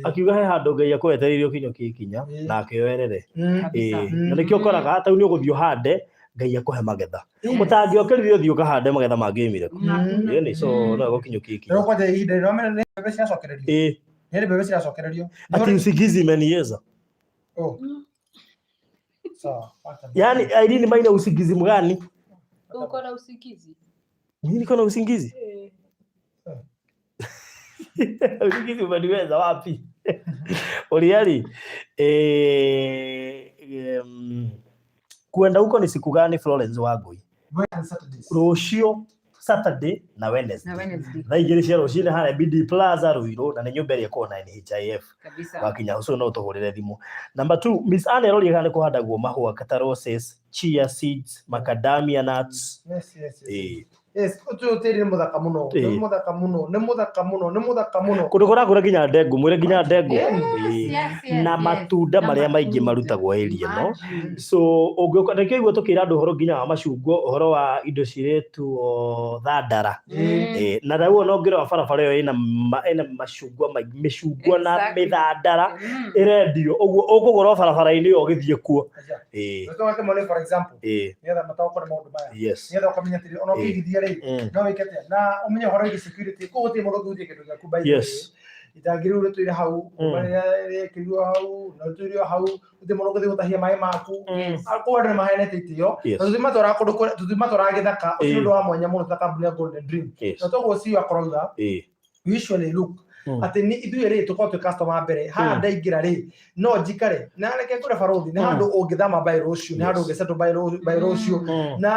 akiuga he handũ Ngai akwetereirie ũkinyũkie ikinya na akĩoerere na nĩkĩo ũkoraga hata nĩ ũgũthiĩ ũhande Ngai akũhe magetha ũtangĩokĩrithio ũthiĩ ũkahande magetha mangĩumire nĩ so no gũkinyũkia ikinya no kwate ihinda rĩrĩa nĩ mbembe ciracokererio nĩ mbembe ciracokererio ati usigizi imeniweza yani Irene Maina usingizi mgani? Uko na usingizi? Mimi niko na usingizi? Usingizi umeniweza wapi? Oriali kuenda huko ni siku gani Florence Wangui? Rũciũ Saturday na Wednesday. Na igĩrĩ cia rũcinĩ harĩa BD Plaza Ruiru na nĩ nyũmba ĩrĩa ĩkoragwo na NHIF. Wakinya ũcio no tũhũrĩre thimũ. Number 2, Miss Anne aroria kana kũhandagwo mahũa ta roses, chia seeds, macadamia nuts. Yes, ũtũtĩri nĩ mũthaka mũno. Nĩ mũthaka mũno, nĩ mũthaka mũno, nĩ mũthaka mũno. Kũndũ kũrakũra nginya ndengũ, mwĩre nginya ndengũ. Na matunda marĩa maingĩ marutagwo area no. So ũngĩũka nĩkĩo igua tũkĩra andũ ũhoro nginya wa macungwa, ũhoro wa indo ciretwo thandara. Na rĩu ona ũngĩrora barabara ĩyo ĩna macungwa maingĩ, mĩcungwa na mĩthandara ĩrendio. Ũguo ũkũgũra barabara-inĩ ĩyo ũgĩthiĩ kuo. Tũtũmake mone for example. Nĩgetha matakũrwo maũndũ maya. Nĩgetha ũkamenya atĩrĩ ona ũkĩigithia no wĩkete na ũmenye ũhoro wĩgiĩ security kũu gũtirĩ mũndũ ũngĩhũthia kĩndũ gĩaku by the way itangĩrĩ ũrĩtũire hau rĩkĩrirwo hau na rĩtũire hau gũtirĩ mũndũ ũngĩthiĩ gũtahia maĩ maku kũu andũ nĩmaheanĩte itĩo tũthima tũraga gĩthaka ũcio ũndũ wa mwanya mũno ta kambuni ya Golden Dream na toguo CEO akoroiga usually look ati ni ithuĩ rĩ tũkorwo twĩ customer mbere haha ndaingĩra rĩ no njikare na reke ngũre barothi nĩ handũ ũngĩthama baĩ rũciũ nĩ handũ ũngĩcetwo baĩ rũciũ na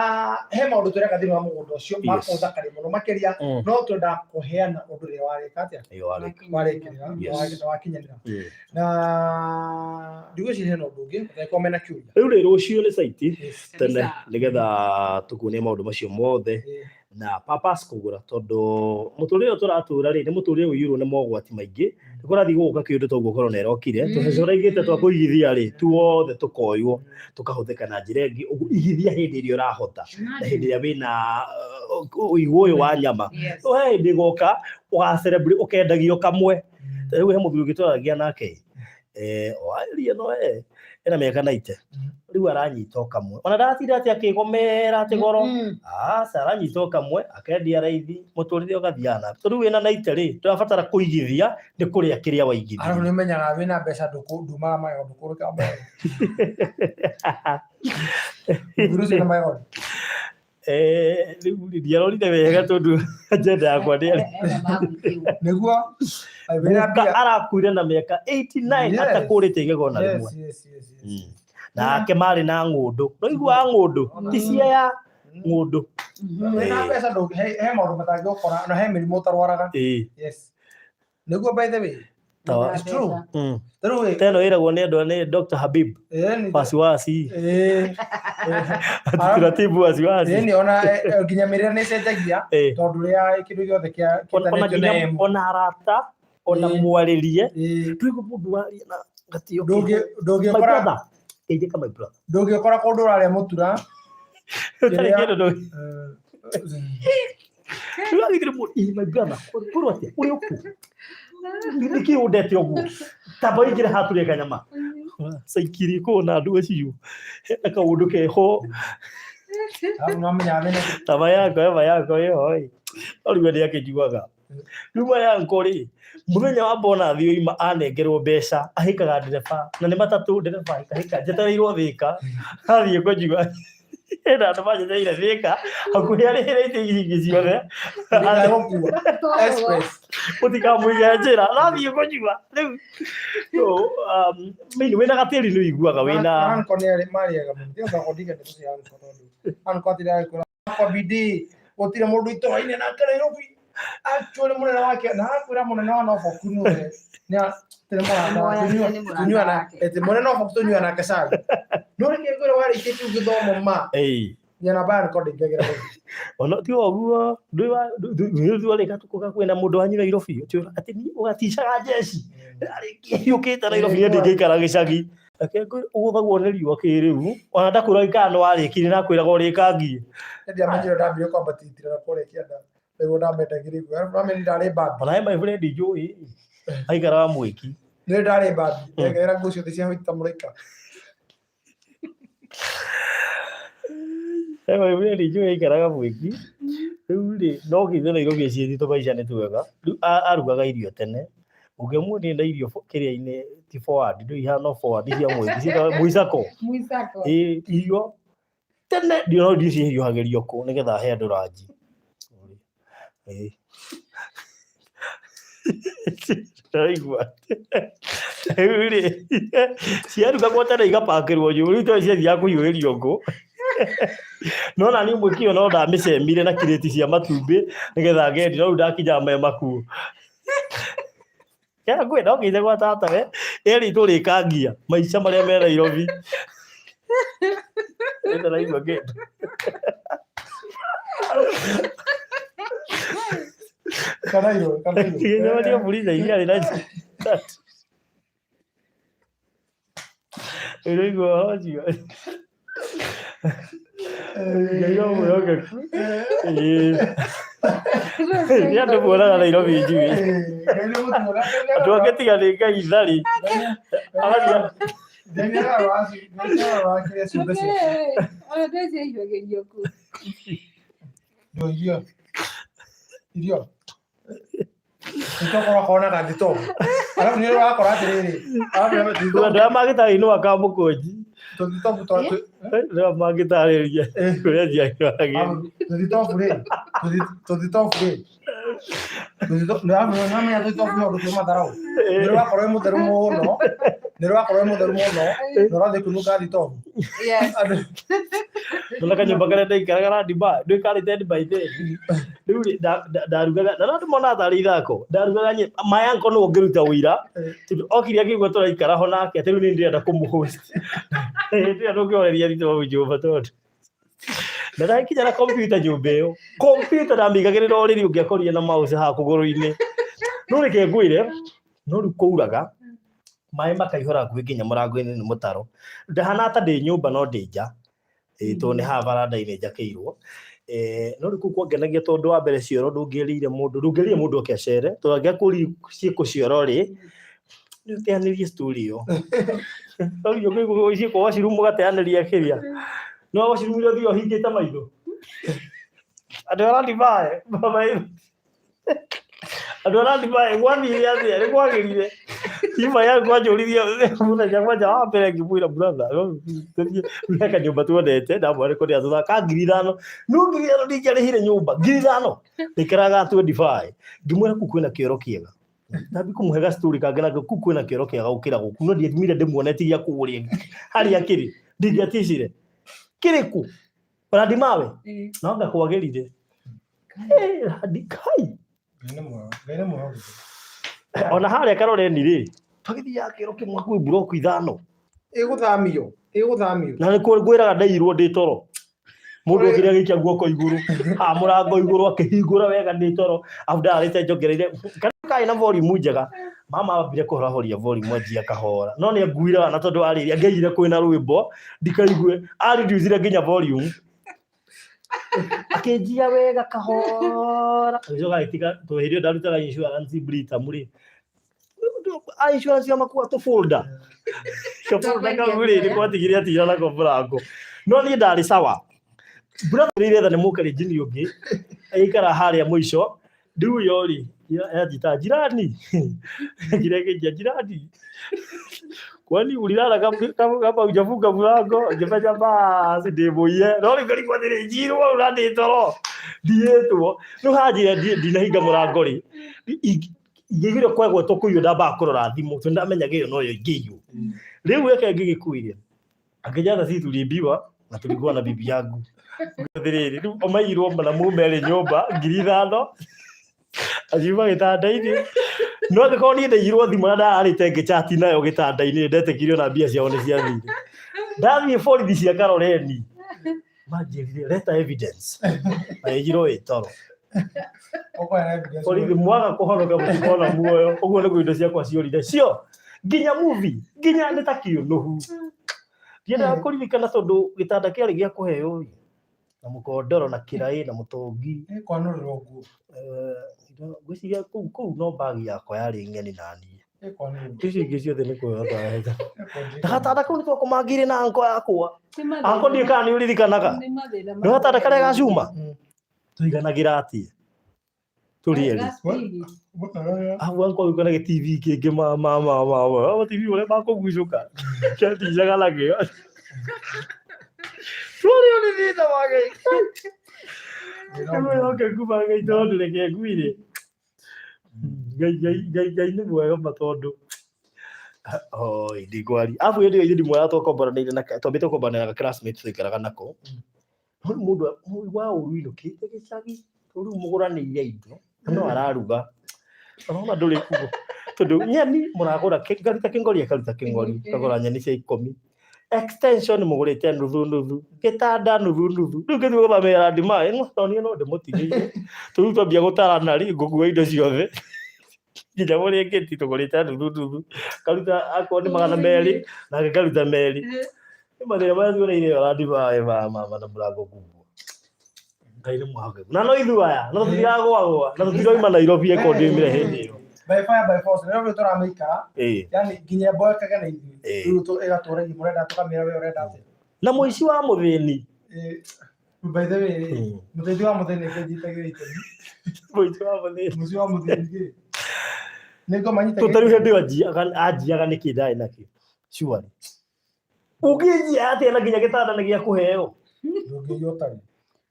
he maũndũ tũreka thĩinĩ wa mũgũnda ũcio makũthakaria mũno makĩria no twenda kũheana ũndũ ũrĩa warĩka atĩa warĩkĩrĩra wakinyanĩra na ndigwĩciria hena ũndũ ũngĩ ũtagĩkorwo mena kĩũria rĩu rĩ rũciũ nĩ site tene nĩgetha tũkuonie maũndũ macio mothe na purpose kũgũra tondũ mũtũrĩre tũratũra rĩ nĩ mũtũrĩre ũiyũrwo nĩ mogwati maingĩ tũkũrathiĩ gũka kĩũndũ toguo korona ĩrokire tũcoraigĩte twa kũigithia rĩ tuothe tũkoywo tũkahũthĩka na njĩra ĩngĩ igithia hĩndĩ ĩrĩa ũrahota na hĩndĩ ĩrĩa wĩna ũigũ ũyũ wa nyama he hĩndĩ ĩgoka ũgacelebrate ũkendagio kamwe rĩu he mũthuri ũgĩtwaragia nake waria no ena mĩaka 90 rĩu aranyita kamwe ona ndatinda atĩ akĩgomera atĩ goro aranyita kamwe akendia raithi mũtũrĩre ũgathiana rĩu wĩna 90 rĩ tũrabatara kũigithia nĩ kũrĩa kĩrĩa waigithia ara nĩ menyaga wĩna mbeca ndumaga mayo ndũkũrũka mayo virusi na mayo ndiarorire wega tondũ agenda yakwa ndĩarĩ nĩguo arakuire na mĩaka 89 atakũrĩte igego na rĩmwe nake marĩ na ng'ũndũ noigua ng'ũndũ ti cia ya ng'ũndũ na mbeca he maũndũ matangĩũkora na he mĩrimũ ũtarwaraga nĩguo by the way it's true teno ĩragwo nĩ andũ nĩ Dr. Habib wasiwasi taratibu wasiwasi ni ona nginya mĩrĩre nĩ cenjagia tondũ rĩa kĩndũ gĩothe kĩa ona arata ona mwarĩrie twĩgo mũndũ waria na gatio ndũngĩkora ĩje kama brother ndũngĩkora kũndũ ũrarĩa mũtura Nĩwagĩthire mũndũ my brother kũrũ atĩa ũrĩ ũku nĩkĩ ũndete ũguo tamba ingĩre hatũrĩa kanyama caikiri kũna andũ acio hena kaũndũ keho taba yako ĩyo rĩu nĩ akĩnjugaga rĩu yanko rĩ mũthenya wa bonathi oima anengerwo mbeca ahĩkaga ndereba na nĩ matatũ ndereba ahĩka njetereirwo Thĩka athiĩ kũnjuga ena andũ manyereire Thĩka hakuhĩ arĩhĩrĩte ihingi ciothe mũtikamũige njĩra athiĩ kũnjuga rĩu mĩini wĩna gatĩri nĩ ũiguaga wĩna gũtirĩ mũndũ itũra-inĩ nake Nairobi actually mũnene wake na akwĩra mũnene wa Norfolk kũnyuore mũnene wa Norfolk tũnyua nake cai no reke ngwĩre warĩkĩtie gĩthomo ma nyana baya record ingĩgera ona ti ũguo ndũrĩka tũkoka kwĩna mũndũ wanyu Nairobi atĩ ni ũgaticaga jeshi arĩkia ũkĩte Nairobi ndingĩikara gĩcagi reke ũgũthagwo nĩ riũa kĩrĩu ona ndakwĩra gĩkano warĩkire na kwĩraga ũrĩkangie ndiamenyire ndambire kwamba titira kũrĩkia nda nĩguo ndamendagĩrĩ ngamenya ndarĩ babi ona my friend njũĩ aikaraga Mwĩki nĩ ndarĩ babi ngera nguo ciothe cia hũita mũraika my friend njũĩ aikaraga Mwĩki rĩu rĩ no githe Nairobi ciĩthi tũmaica nĩ twega rĩu arugaga irio tene ũngĩmuonia na irio kĩrĩa-inĩ ti forward ndũ ihana forward cia Mwĩki cia Mũicako irio tene ndio ndio cihiũhagĩrio kũ nĩgetha he andũ ranji Raigua rĩu ciarugagwo tene igapakĩrwo njũgũ rĩu to ciathiaga kũhiũhĩrio ngũ no na niĩ Mwĩki no ndamĩcemire na kirĩti cia matumbĩ nĩgetha ngendi no rĩu ndakinya me makuo ngwĩ no ngĩithe gwa tatawe erĩ tũrĩkangia maica marĩa me Nairobi ĩno raigua ngĩndu kanairo ndio polisi iria rĩna raigua hocio ndio mwoga ya ndo bora Nairobi njui atu aketiga nĩ Ngai thari aria Nitokora kona kadito. Alafu nile wakora atiriri. Ndio magitari no akamukonji. Tondito buto. Ndio magitari ya. Kuria ya. Tondito fure. Nĩramenya tũtobio ũndũ twĩ matharau. Nĩrwakorwo wĩ mũtheru mũno. Nĩrwakorwo wĩ mũtheru mũno. Nĩũrathiĩ kũnunga thitobu. Ndona kanyũmba karĩa ndaikaraga na Dubai. Ndũikarĩte Dubai thĩ. Rĩu ndarugaga. Na ndĩmona tarĩ ithako. Ndarugaga my uncle nĩwe ũngĩruta ũira. Okire akĩigua tũraikara ho nake atĩ rĩu nĩ ndĩrenda kũmũ-host. Ndĩrenda ndũngĩoreria thitobu nyũmba tondũ. Na ndakinya na computer nyũmba ĩyo. Computer ndamĩigagĩrĩra o rĩrĩ ũngĩakorire na mouse haha kũgũrũ-inĩ. No reke ngwĩre, no rĩu kũuraga, maĩ makaihũra nguhĩ nginya mũrango-inĩ nĩ mũtaro. Ndahana ta ndĩ nyũmba no ndĩ nja. Tondũ nĩ haha baranda-inĩ njakĩirwo. No rĩu kũu kwangenagia tondũ wa mbere cioro ndũngĩerĩire mũndũ oke acere. Tondũ angĩakũria ciĩko cioro rĩ, nĩ ũteanĩrie story ĩyo. No rĩu ũkĩigua ciĩko washroom ũgateanĩria kĩrĩa. No washroom ile thio hingĩte maitho. Andũ arĩa Dubai, baba ĩyo. Andũ arĩa Dubai, gwathire atĩa? Nĩ kwagĩrire. Ima yangu anjũrithia mũthenya mwanja wa mbere ngĩmwĩra brother, reka nyũmba tuonete, ndamwĩra kũrĩ atũthaka 5,000. No 5,000 ndingĩarĩhire nyũmba. 5,000. Ndĩkĩraga 25. Ngĩmwĩra kũu kwĩna kĩoro kĩega. Ndabi kũmũhega story kangĩ na kũu kwĩna kĩoro kĩega gũkĩra gũkũ. No ndiathimire ndĩmuonete ya kũgũrĩa. Harĩa kĩrĩ. Ndingĩaticire. Kiriku Radi mawe no ngakwagĩrire Radi kai ona harĩa Karoreni rĩ tũgĩthiaga kĩro kĩmwe kwĩ block 5 ĩgũthamio na nĩ ngwĩraga ndairwo ndĩ toro mũndũ kĩrĩa gĩkia guoko igũrũ mũrango igũrũ akĩhingũra wega ndĩ toro afu ndarĩte njogereire kai na volume njega mama ambire kũhorahoria volume anjia kahora no nĩ nguira na tondũ arĩria ngeire kwĩna rwĩmbo ndikaigue reduce nginya volume akĩnjia wega kahora njoga itika tweherio ndarutaga insurance Britam rĩ insurance ya makuwa to folder kagũrĩ nĩ kwatigire atira na komburango no niĩ ndarĩ sawa brother rĩrĩa nĩ mũkari jini ũngĩ aikara harĩa mũico ndiu yori yajita jirani kirege jirani kwani ulilala kama hujafunga mlango ungefanya basi ndĩmũiye no rĩngĩ kwa thĩrĩ njirwo urandi toro ndietwo no hajira ndinahinga mũrango rĩ igĩgire kwegwo tũkũiywo ndamba kũrora thimũ tũndamenyagĩyo no yo ingĩiywo rĩu weke ngĩgĩkuire akĩjana sisi tuliambiwa na tulikuwa na bibi yangu thĩrĩ rĩu omairwo na mume nyũmba 5,000 ajiba gĩtanda-inĩ no ngĩkorwo niĩ ndaiyirwo thimũ na ndararĩte ngĩchat nayo gĩtanda-inĩ ndetekirio na mbia ciao nĩ ciathire ndathiĩ borithi cia Karoreni manjĩrire leta evidence na ĩjirwo ĩ toro borithi mwaga kũhonoka mũtikona muoyo ũguo nĩguo indo ciakwa ciorire cio nginya movie nginya nĩ ta kĩũnũhu ndiendaga kũririkana tondũ gĩtanda kĩarĩ gĩa kũheo na mũkondoro na kĩraĩ na mũtongi kwanũrĩrwo nguo gwĩciria kũu no bagi yakwa yarĩ ng'eni na niĩ ici ingĩ ciothe nĩ kwĩhota heta gatanda kau nĩ twakũmangire na anko yakwa anko ndiĩ kana nĩ ũririkanaga nĩ gatanda karĩa gacuma tũiganagĩra atĩa tũrĩ erĩ ahu anko yuko na TV kĩngĩ mama TV ũrĩa makũguicũka kĩaticaga nakĩo tũrĩ ũrĩ thĩna wage Nĩmwĩhoke kuma Ngai tondũ reke ngwire Ngai nĩ mwega matondũ ndigwari afu ndio ile ndimwe twakombanĩire na twambĩte gũkombanĩra na classmates tũikaraga nako no mũndũ wa ũruino kĩte gĩcagi tondũ mũgũranĩire indo no araruga no ndũrĩ kuo tondũ nyeni mũragũra karuta kĩngori kagũra nyeni cia 10 extension mũgũrĩte nuthu gĩtanda nuthu rĩu ngĩthiĩ gũthamĩra Dubai no ndĩmũtigĩire tũrĩ twambia gũtarana rĩ ngũkua indo ciothe nginya mũrĩ ngĩti tũgũrĩte nuthu karuta akorwo nĩ 200 nake karuta 2 nĩ mathĩna marĩa tuoneire Dubai mama na mũrango kuguo Ngai nĩ mwahothu na no ithuaya no tũtiragũagũa na tũtiroima Nairobi ekondimire hĩndĩ ĩyo by fire by force nĩrĩo tũramĩikara yani nginya mboekaga na ithuĩ rĩu ĩgatũra mũrenda tũkamĩra we ũrenda atĩa na mũici wa mũthĩni by the way mũthĩni wa mũthĩni kĩnjitagĩra itemi mũici wa mũthĩni nĩgo manyita tũtarĩ hĩndĩ anjiaga nĩkĩ ndaĩ nakĩ surely ũngĩnjia atĩa na nginya gĩtanda nĩ gĩa kũheo ndũngĩiywo tari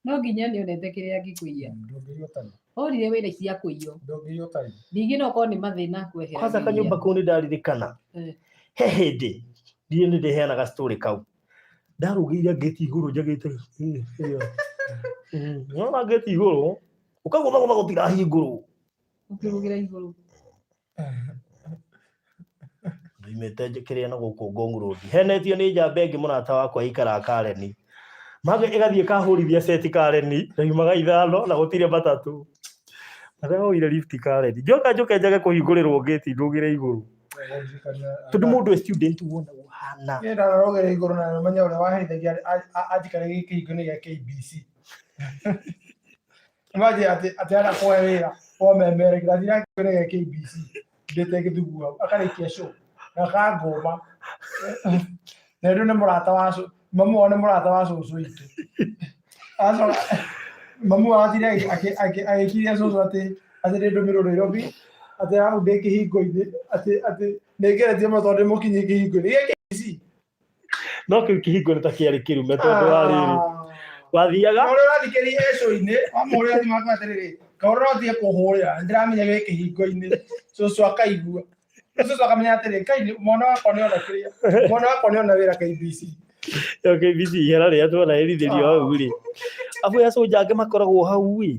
no nginya nĩ onete kĩrĩa angĩkũiya orire wĩra cia kũiywo ningĩ no korwo nĩ mathĩna kwehera kwanza kanyũmba kau nĩ ndaririkana he hĩndĩ ndiĩ nĩ ndĩheanaga story kau ndarũgĩire ngĩti igũrũ njagĩte nona ngĩti igũrũ ũkagũthagũtha gũtirahingũrwo ũkĩrũgĩra igũrũ ndoimĩte njĩkĩrĩa na gũkũ Ngong Road henetio nĩ njamba ĩngĩ mũrata wakwa ikara Kareni mage ĩgathiĩ kahũrithia seti Kareni ndaumaga ithano na gũtirĩ matatũ Araoire lift Kareni njoka njoke njage kũhingũrĩrwo ngĩti ndũgĩre igũrũ tondũ mũndũ student wona ũhana nĩ ndarogere igũrũ na menya ũrĩa waherithagia anjikare kĩhingo-inĩ gĩa KBC Imagine ati ana kwa wĩra o memere kĩrathi kĩhingo-inĩ gĩa KBC ndĩte gĩthugu hau akarĩkia show na kangoma na rĩu nĩ mũrata wa mamu wao nĩ mũrata wa cũcũ itũ mamu wao atire agĩkiria cũcũ atĩ ndĩ ndũmĩrwo Nairobi atĩ hau ndĩ kĩhingo-inĩ atĩ nĩngeretie mũno tondũ ndĩmũkinyie kĩhingo-inĩ gĩa KBC no kĩu kĩhingo nĩ ta kĩarĩ kĩrume tondũ wa rĩrĩ wathiaga ũrĩa ũrathikĩria show-inĩ amũrĩa thimũ akwa atĩrĩrĩ kaũra ũthiĩ kũhũrĩra ndĩramenya gĩ kĩhingo-inĩ cũcũ akaigua cũcũ akamenya atĩrĩ kai mwana wakwa nĩ ona kĩrĩa mwana wakwa nĩ ona wĩra KBC KBC ihera rĩa tuona erithĩrio hau rĩ afu ya soja angĩ makoragwo hau ĩ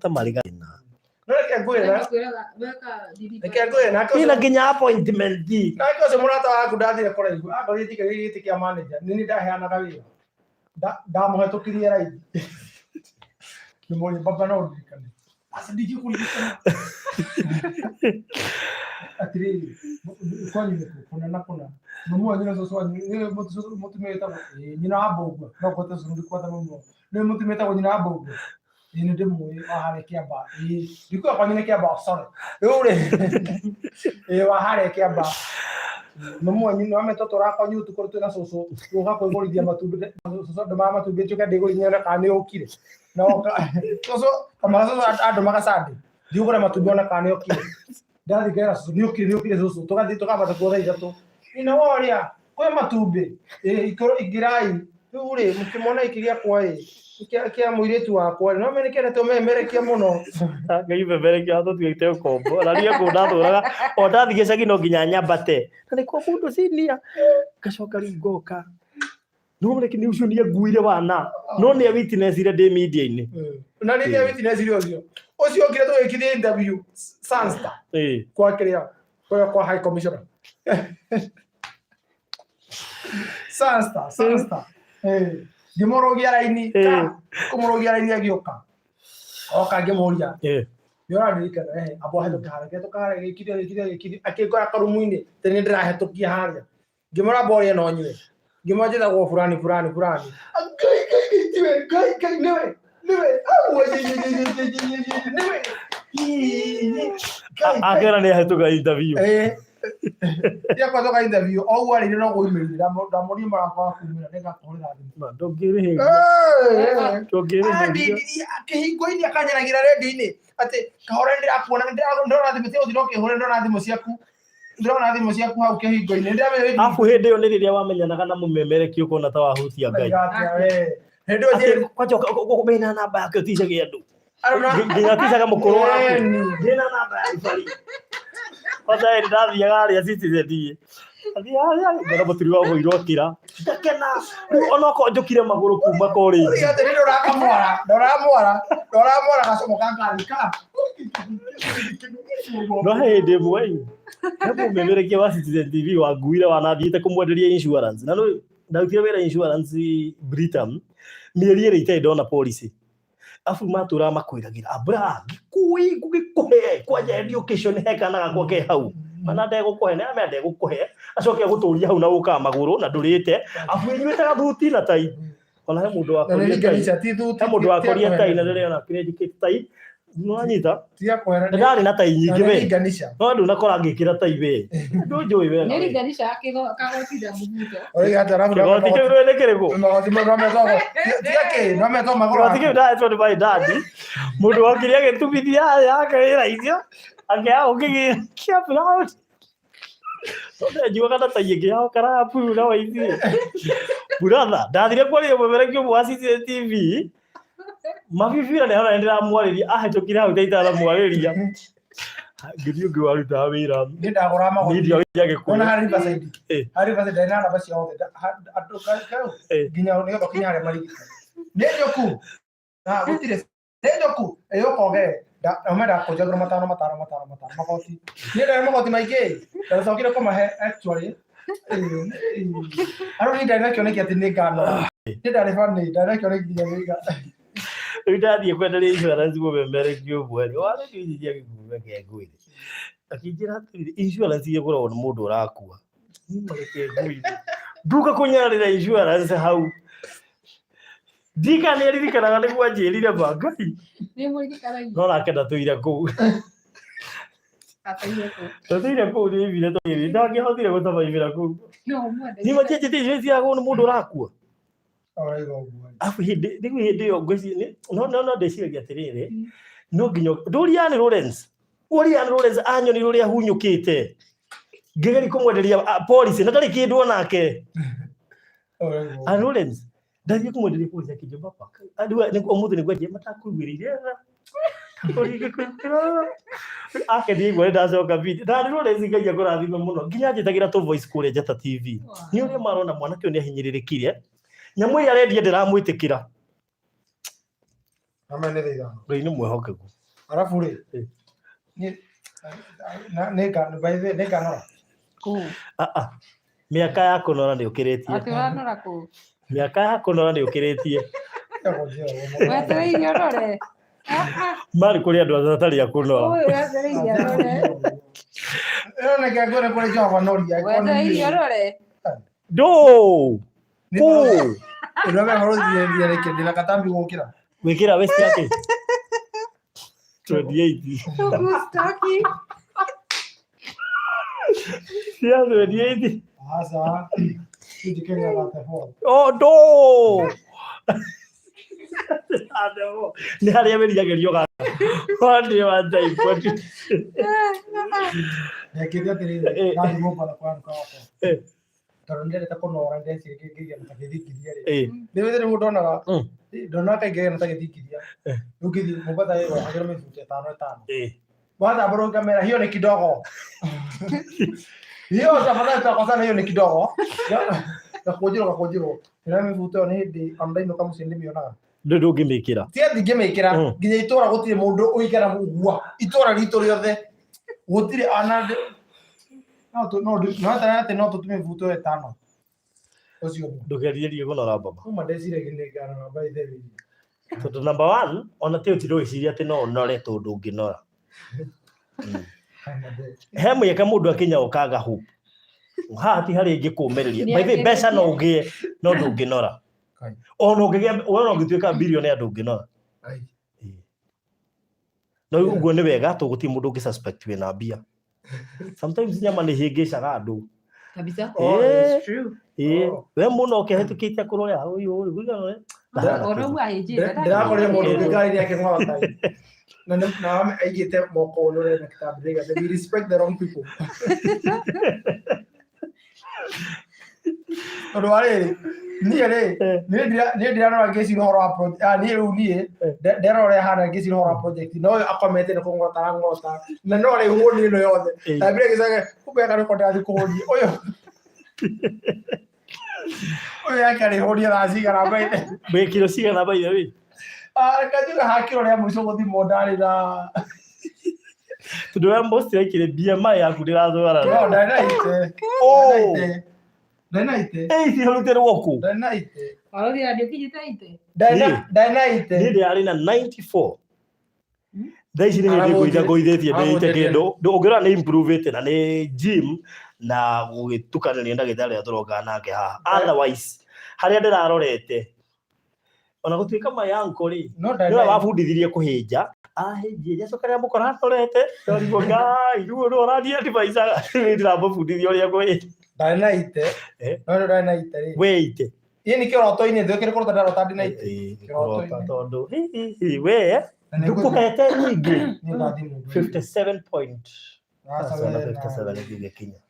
ta marigana ina nginya appointment na kĩocio mũrata waku ndathire kũraihu akorire gĩtĩ kĩa manager nĩ ndaheanaga wĩra ndamũhetũkirie raithi nĩ mũrĩ baba no ndirikane acidiki kulikana atĩrĩrĩ kwanyu kuna na kuna mamu wanyu na cũcũ wanyu nĩ mũtumia wĩtagwo nyina wa Mbũgua no kwete cũcũ ndikwata mamu nĩ mũtumia wĩtagwo nyina wa Mbũgua nĩ ndĩmũĩ wa harĩa Kĩamba ndikuga kwanyu nĩ Kĩamba sorry rĩu rĩ wa harĩa Kĩamba mamu wanyu nĩ wameta tũrakwanyu tũkorwo twĩna cũcũ tũka kũigũrithia matumbĩ cũcũ ndũmaga matumbĩ tũke ndĩgũrithia kana nĩ ũkire no cũcũ kama cũcũ andũmaga Sunday ndiũgũra matumbĩ ona kana nĩ ũkire ndathi ngera cũcũ nĩ ũkire cũcũ tũgathiĩ tũkambata kuotha ithatũ ina woria kwĩ matumbĩ ingĩrai rĩu rĩ mũkĩmona iki gĩakwa kĩa mũirĩtu wakwa no menekete ũmemerekia mũno ngai memerekia tũtigĩte ũkombo na niĩ kũndathũraga o ndathiĩ gĩcagi no nginya nyambate na nĩ kwa mũndũ cinia ngacoka rĩu ngoka no reke nĩ ũcio nĩ nguire wana no nĩ witness ire ndĩ media-inĩ na nĩ witness ire ũcio ngire tũgĩkithia interview Sunster kwa kĩrĩa kwa high commissioner Sunster ngĩmũrũgia raini kũmũrũgia raini agĩũka oka ngĩmũria nĩũrandirikana amba hĩtũke harĩa tũkahara gĩkithia akĩngora karumu-inĩ tĩ nĩ ndĩrahĩtũkia harĩa ngĩmũra mboria no nyue ngĩmũra njĩtagwo fulani ngai nĩwe akĩra nĩ ahĩtũka interview ya kwa toka interview au wale ndio ngo email ndamuri mara kwa kumira nega kuhurira thimũ ndongĩrĩhĩria kĩhingo-inĩ akanyaragira redio-inĩ atĩ kahora ndĩrakuona ndĩrona thimũ cia ũthiro kĩhũre ndĩrona thimũ ciaku hau kĩhingo-inĩ afu hĩndĩ ĩyo nĩ rĩrĩa wamenyanaga na mũmemerekia ũkona ta wahutia Ngai hĩndĩ ĩyo kwacha ũmena namba yake ũticagia andũ nginya ticaga mũkũrũ waku ndĩna namba ya ibari kwanza yeye ndathiaga harĩa Citizen ngona mũturi wa ũhũirwo kĩra ndakena ona ko njũkire magũrũ kuma kũrĩ ndoramwara gacomo kangarika no hĩndĩ ĩmwe mũmemerekia wa Citizen TV wanguire wanathiĩte kũmwenderia insurance na ndarutire wĩra insurance Britam mĩeri ĩrĩ itarĩ ndona policy afu matũra makwĩragĩra Abraham ngũgĩkũhe kwanja education hekanaga gwake hau mana ndegũkũhe na amenda ndegũkũhe acoke gũtũria hau na gũka magũrũ na ndũrĩte afu inyuĩte gathuti na tai ona he mũndũ wakoria tai na rĩrĩa ona credit tai nwanyita ndarĩ na tai nyingĩ we no ndũnakora ngĩkĩra tai we ndũnjũĩ we nĩ ringanisha kagotithia mũbuto kĩgoti kĩu nĩ kĩrĩkũ kĩgoti kĩu ndahetwo nĩ my dad mũndũ wokire agĩtumithia yake wĩra icio akĩaga ũkĩgĩkia proud tondũ njugaga na tai ĩngĩ yao karabu na waithi Brother, ndathire kwaria mumerekio mwa CCTV. Mabibira nĩ araendelea mwarĩria ahĩtũkire hau ndaitara mwarĩria. Ngĩthiĩ ngĩwaruta wĩra. Nĩ ndagũra magoti. Nĩ ndio ona hari Riverside. Hari Riverside ndana namba ciothe. Andũ kau nginya nĩ gũkinya harĩa marigiti. Nĩ njoku. Na gũtirĩ. Nĩ njoku. Yokoge. Omera kujagura matano magoti. Nĩ ndana magoti maingĩ. Ndacokire kũmahe actually. I don't need that kioneki ati nĩ ngano. Nĩ ndarĩ bani, ndarĩ kioneki nginya wĩga. Ndathiĩ kwenderia insurance mũmemerekio mweri. Wale nĩnjia gĩkuũ kĩa ngũĩrĩ. Akĩnjĩra atĩrĩrĩ insurance ĩgũragwo nĩ mũndũ ũrakua. Nĩmareke ngũĩrĩ. Nduka kũnyarĩra insurance hau. Ndika nĩ aririkanaga nĩguo anjĩrire Bangai. Nĩ mũririkanagia. No nake ndatũire kũu. Tatĩire kũu nĩ ibire tũgĩthiĩ. Ndangĩhotire gũtabaibĩra kũu. Nĩ manjĩjĩte insurance yagwo nĩ mũndũ ũrakua. Afu hĩndĩ ĩyo ngwĩciria no ndĩciragia atĩrĩrĩ no nginya Dorian Lawrence anyoni rũrĩa hunyũkĩte ngĩgeria kũmwenderia policy na ndarĩ kĩndũ onake. Lawrence ndathiĩ kũmwenderia policy akĩnjũmba paka ũmũthĩ nĩguo anjĩra matakũiguĩrĩire akĩthiĩ igwe ndacoka biti ndarĩ Lawrence Ngai akũrathime mũno nginya anjĩtagĩra tũ voice kũrĩa Njata TV nĩ ũrĩa marona mwanake ũyũ nĩ ahinyĩrĩrĩkire. Nyamũ ĩrĩa arendia ndĩramwĩtĩkĩra. Nĩ thĩithano. Ngai nĩ mwĩhokeku. Arabu rĩ nĩ nganora. Mĩaka ya kũnora nĩ ũkĩrĩtie. Atĩ ũranora kũ? Mĩaka ya kũnora nĩ ũkĩrĩtie. Wetereire ũrore. Marĩ kũrĩ andũ atarĩ a kũnora. Ũyũ wetereire ũrore. Nĩ ngagũre kũrĩ Jehova noria. Wetereire ũrore. Ndũ. Ndio horo thia reke ndina katambi gũkĩra. Gwĩkĩra vest yake. 28. Staki. Ya 28. Asa. Tujikenia late ho. Oh ndũ. Nĩ harĩa meriagĩrio gaka. Wandĩ wa Ngai kwati. Nĩkĩrĩa tĩrĩ na ngomba na kwa kwa. Tondũ ndĩrenda kũnora ndeci ngĩgĩa na gĩthikithia rĩ. Nĩ wĩthĩre mũndũ onaga. Ndona kaingĩ na gĩthikithia. Ũngĩthiĩ Mombasa ĩyo hagĩra mĩbuto 5. Baada bro kamera hiyo ni kidogo. Hiyo tafadhali kwa sana hiyo ni kidogo. Na kujiro. Nĩ mĩbuto nĩ hĩndĩ ondaino kama sindi mĩonaga. Ndũ ngĩmĩkĩra. Ti ngĩmĩkĩra nginya itũra gũtirĩ mũndũ ũikara mũgua. Itũra ritũ rĩothe gũtirĩ ana no tutume mbuto 5 ucio ndũgerie gũnora baba kuma ndeciragia nĩ ngano by the way tondũ number 1 ona tĩ ũtirũiciria atĩ no ũnore tondũ ũngĩnora he mũyeka mũndũ akinya ũkaga hope haha ti harĩ ingĩkũmĩrĩria by the mbeca no ũgĩe no ndũngĩnora ona ũngĩtuĩka billionaire ndũngĩnora no ũguo nĩ wega tũgũtirĩ mũndũ ũngĩ suspect wĩna mbia. Sometimes nyama nĩ hĩngĩcaga andũ. Kabisa. It's true. We mũno ũkĩhĩtũkĩte kũrora ũyũ ũigana Oromu ahĩnjĩte. Ndĩrakorire mũndũ ũngĩkarĩria akĩmwata. Na aigĩte moko ũrore na kitabu rĩga. We respect the wrong people. Tondũ warĩ niĩ ndirarora ngĩcira ũhoro wa project. Niĩ rĩu niĩ nderora hana ngĩcira ũhoro wa project. No akomete nĩ kũngota. Na no rĩ hũni ĩno yothe. Na mbere gĩcage kũbeka nĩ kondathi kũhũni. Ũyũ yake nĩ hũni aracigana baide. Mbĩkĩro cigana baide wĩ. Kajuga hakiro rĩa mũico gũthimwo ndarĩ na tondũ ya most yaikire BMI yaku ndĩrathwara. No ndanaite. Ndanaite. Si harutĩrwo kũ? Ndanaite. Arori radio kijitaite. Ndanaite. Nĩ arĩ na 94. Thaa ici nĩ hĩndĩ ngũithĩtie ndĩite kĩndũ. Ũngĩrora nĩ improve na nĩ gym na gũgĩtukanĩria ndagĩtarĩ atũronga nake haha. Otherwise harĩa ndĩrarorete ona gũtuĩka my uncle rĩ nĩwe wabundithirie kũhĩnja ahĩnjie acoka rĩa mũkora atorete ndorigwo Ngai rĩu ũrĩa ũrathiĩ advisor ndĩramũbundithia ũrĩa kũhĩnja. Ndanaite. No ndanaite rĩ. Wĩite. Yeye ni kĩroto-inĩ thĩ kĩrĩ kũruta ndarota ndinaite. Kĩroto tondũ we ndũkũhete nyingĩ 57 point. Sana 57 nginya Kenya.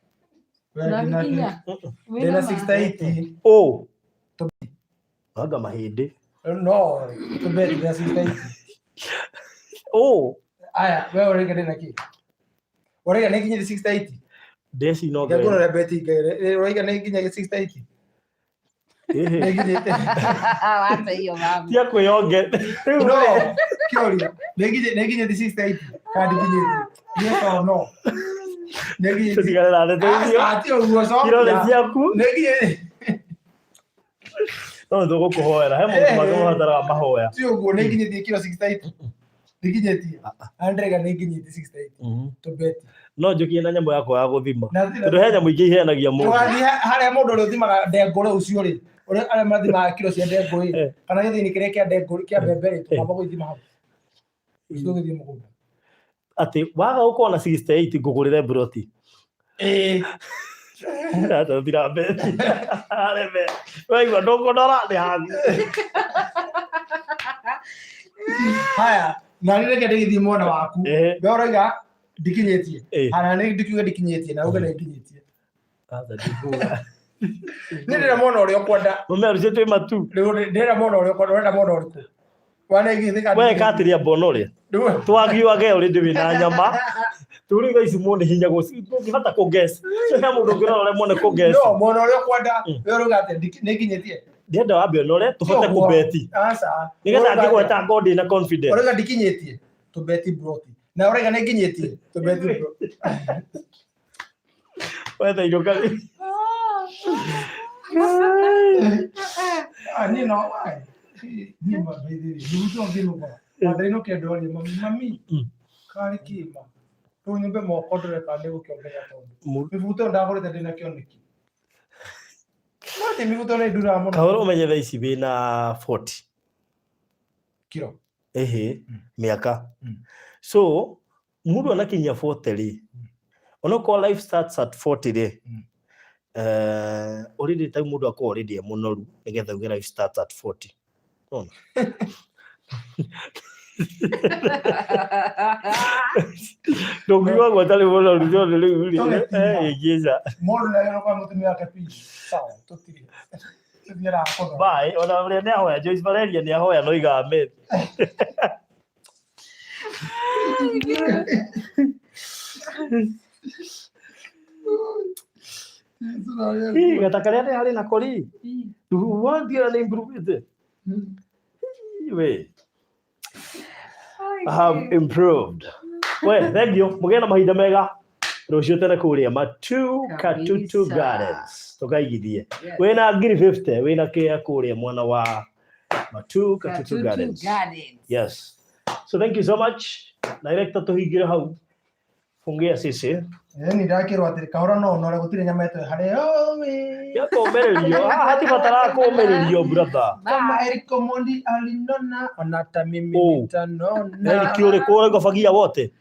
Ndina 68. Oh. Aga mahindi. No, tubeti ya 680. Oh. Aya, wewe urega ndena ki? Urega nekinye 680. Desi no. Ngakuna na beti ngere. Urega nekinye 680. Nekinye. Hata hiyo mama. Tia kuyonge. No. Kioria. Nekinye 680. Kadi kinye. Yes or no? Nekinye. Sigara la de hiyo. Ati ugoso. Kiro le ciaku. Nekinye. No ndogo kuhoera. He mundu magamo hatara mahoya. Tio go nekinye kilo 680. Nekinye ti. Andrega nekinye 680. Tubeti. No njukie na nyambo yako ya guthima. Tondu he nyambo ingĩ iheanagia mũndũ. Harĩa mũndũ ũrĩa ũthimaga ndengũ rĩ ũcio rĩ, ũrĩa arĩa mathimaga kilo cia ndengũ rĩ, kana gĩthĩni kĩrĩa kĩa ndengũ kĩa mbembe rĩ, tũkamba gũithima hau. Ũcio gĩthiĩ mũgũnda. Atĩ waga gũkorwo na 68 ngũgũrĩre buroti. Hata thira beti. Areme. Waigua ndũkũndora nĩ hathi. Haya, na rĩrĩa ndĩgĩthiĩ mwena waku, we ũrauga ndikinyetie. Hana nĩ ndikiuga ndikinyetie na uga nĩ ndikinyetie. Hata ndikuga. Nĩ ndĩra mwena ũrĩa ũkwenda. Mũmera ũcio twĩ matu. Ndĩra mwena ũrĩa ũkwenda, ũrenda mwena ũrĩkũ? Wana igithika. We katĩria mbona ũrĩa. Twagiuage ũrĩ ndĩ wĩna nyama. Tũrĩ ici mũndũ hinya gũcihota kũgesi. He mũndũ ũngĩrora ũrĩa mwene kũgesi. No, mwena ũrĩa ũkwenda, we ũrauga atĩ nĩkinyetie. Ndĩrenda wambe ũnore tũhote kũbeti. Aca. Nĩgetha ngĩgweta ngodi na confidence. Ũrauga ndikinyetie. Tũbeti broti. Na ũrauga nĩkinyetie. Tũbeti broti. Wetha iroka. Ni no wai. Ni mabedi. Ni mtu ngino. Madrino kedori mami. Kari kima. Tu nyumbe moko ndore kande gukiongerera tondu. Mibuto ndagorete ndina kioneki. Mati mibuto ne dura muno. Kahoro umenye thaa ici wina 40. Kiro. Miaka. So, mundu anakinya 40 ri. Onokorwo life starts at 40 ri. Already time mundu akora already munoru nigetha uge life starts at 40. No. Ndogiwa gwatale munoru ndio rĩu igiza. Mundu na yano kwa mutumia kapi. Sawa, tutiri. Tugira akodo. Bye, ona vile ne ahoya Joyce Valeria ni ahoya no iga amen. Gatakaria ni hari na kori. Tu wandia na improve it. We. I have improved. We, thank you. Mugena mahinda mega. Rũciũ tene kũrĩa Matu Katutu Gardens. Tukaigithie. Wĩna ngiri 50, wĩna kĩa kũrĩa mwana wa Matu Katutu Gardens. Yes. So thank you so much. Director tuhingire hau. Fungia sisi. Ni ndakirwa atĩ kahora no nore gũtirĩ nyama ĩtwe harĩa we. Ya komererio. Hati batara komererio brother. Kama Eric Omondi alinona ona hata mimi nitanona. Eric yule kwa fagia wote.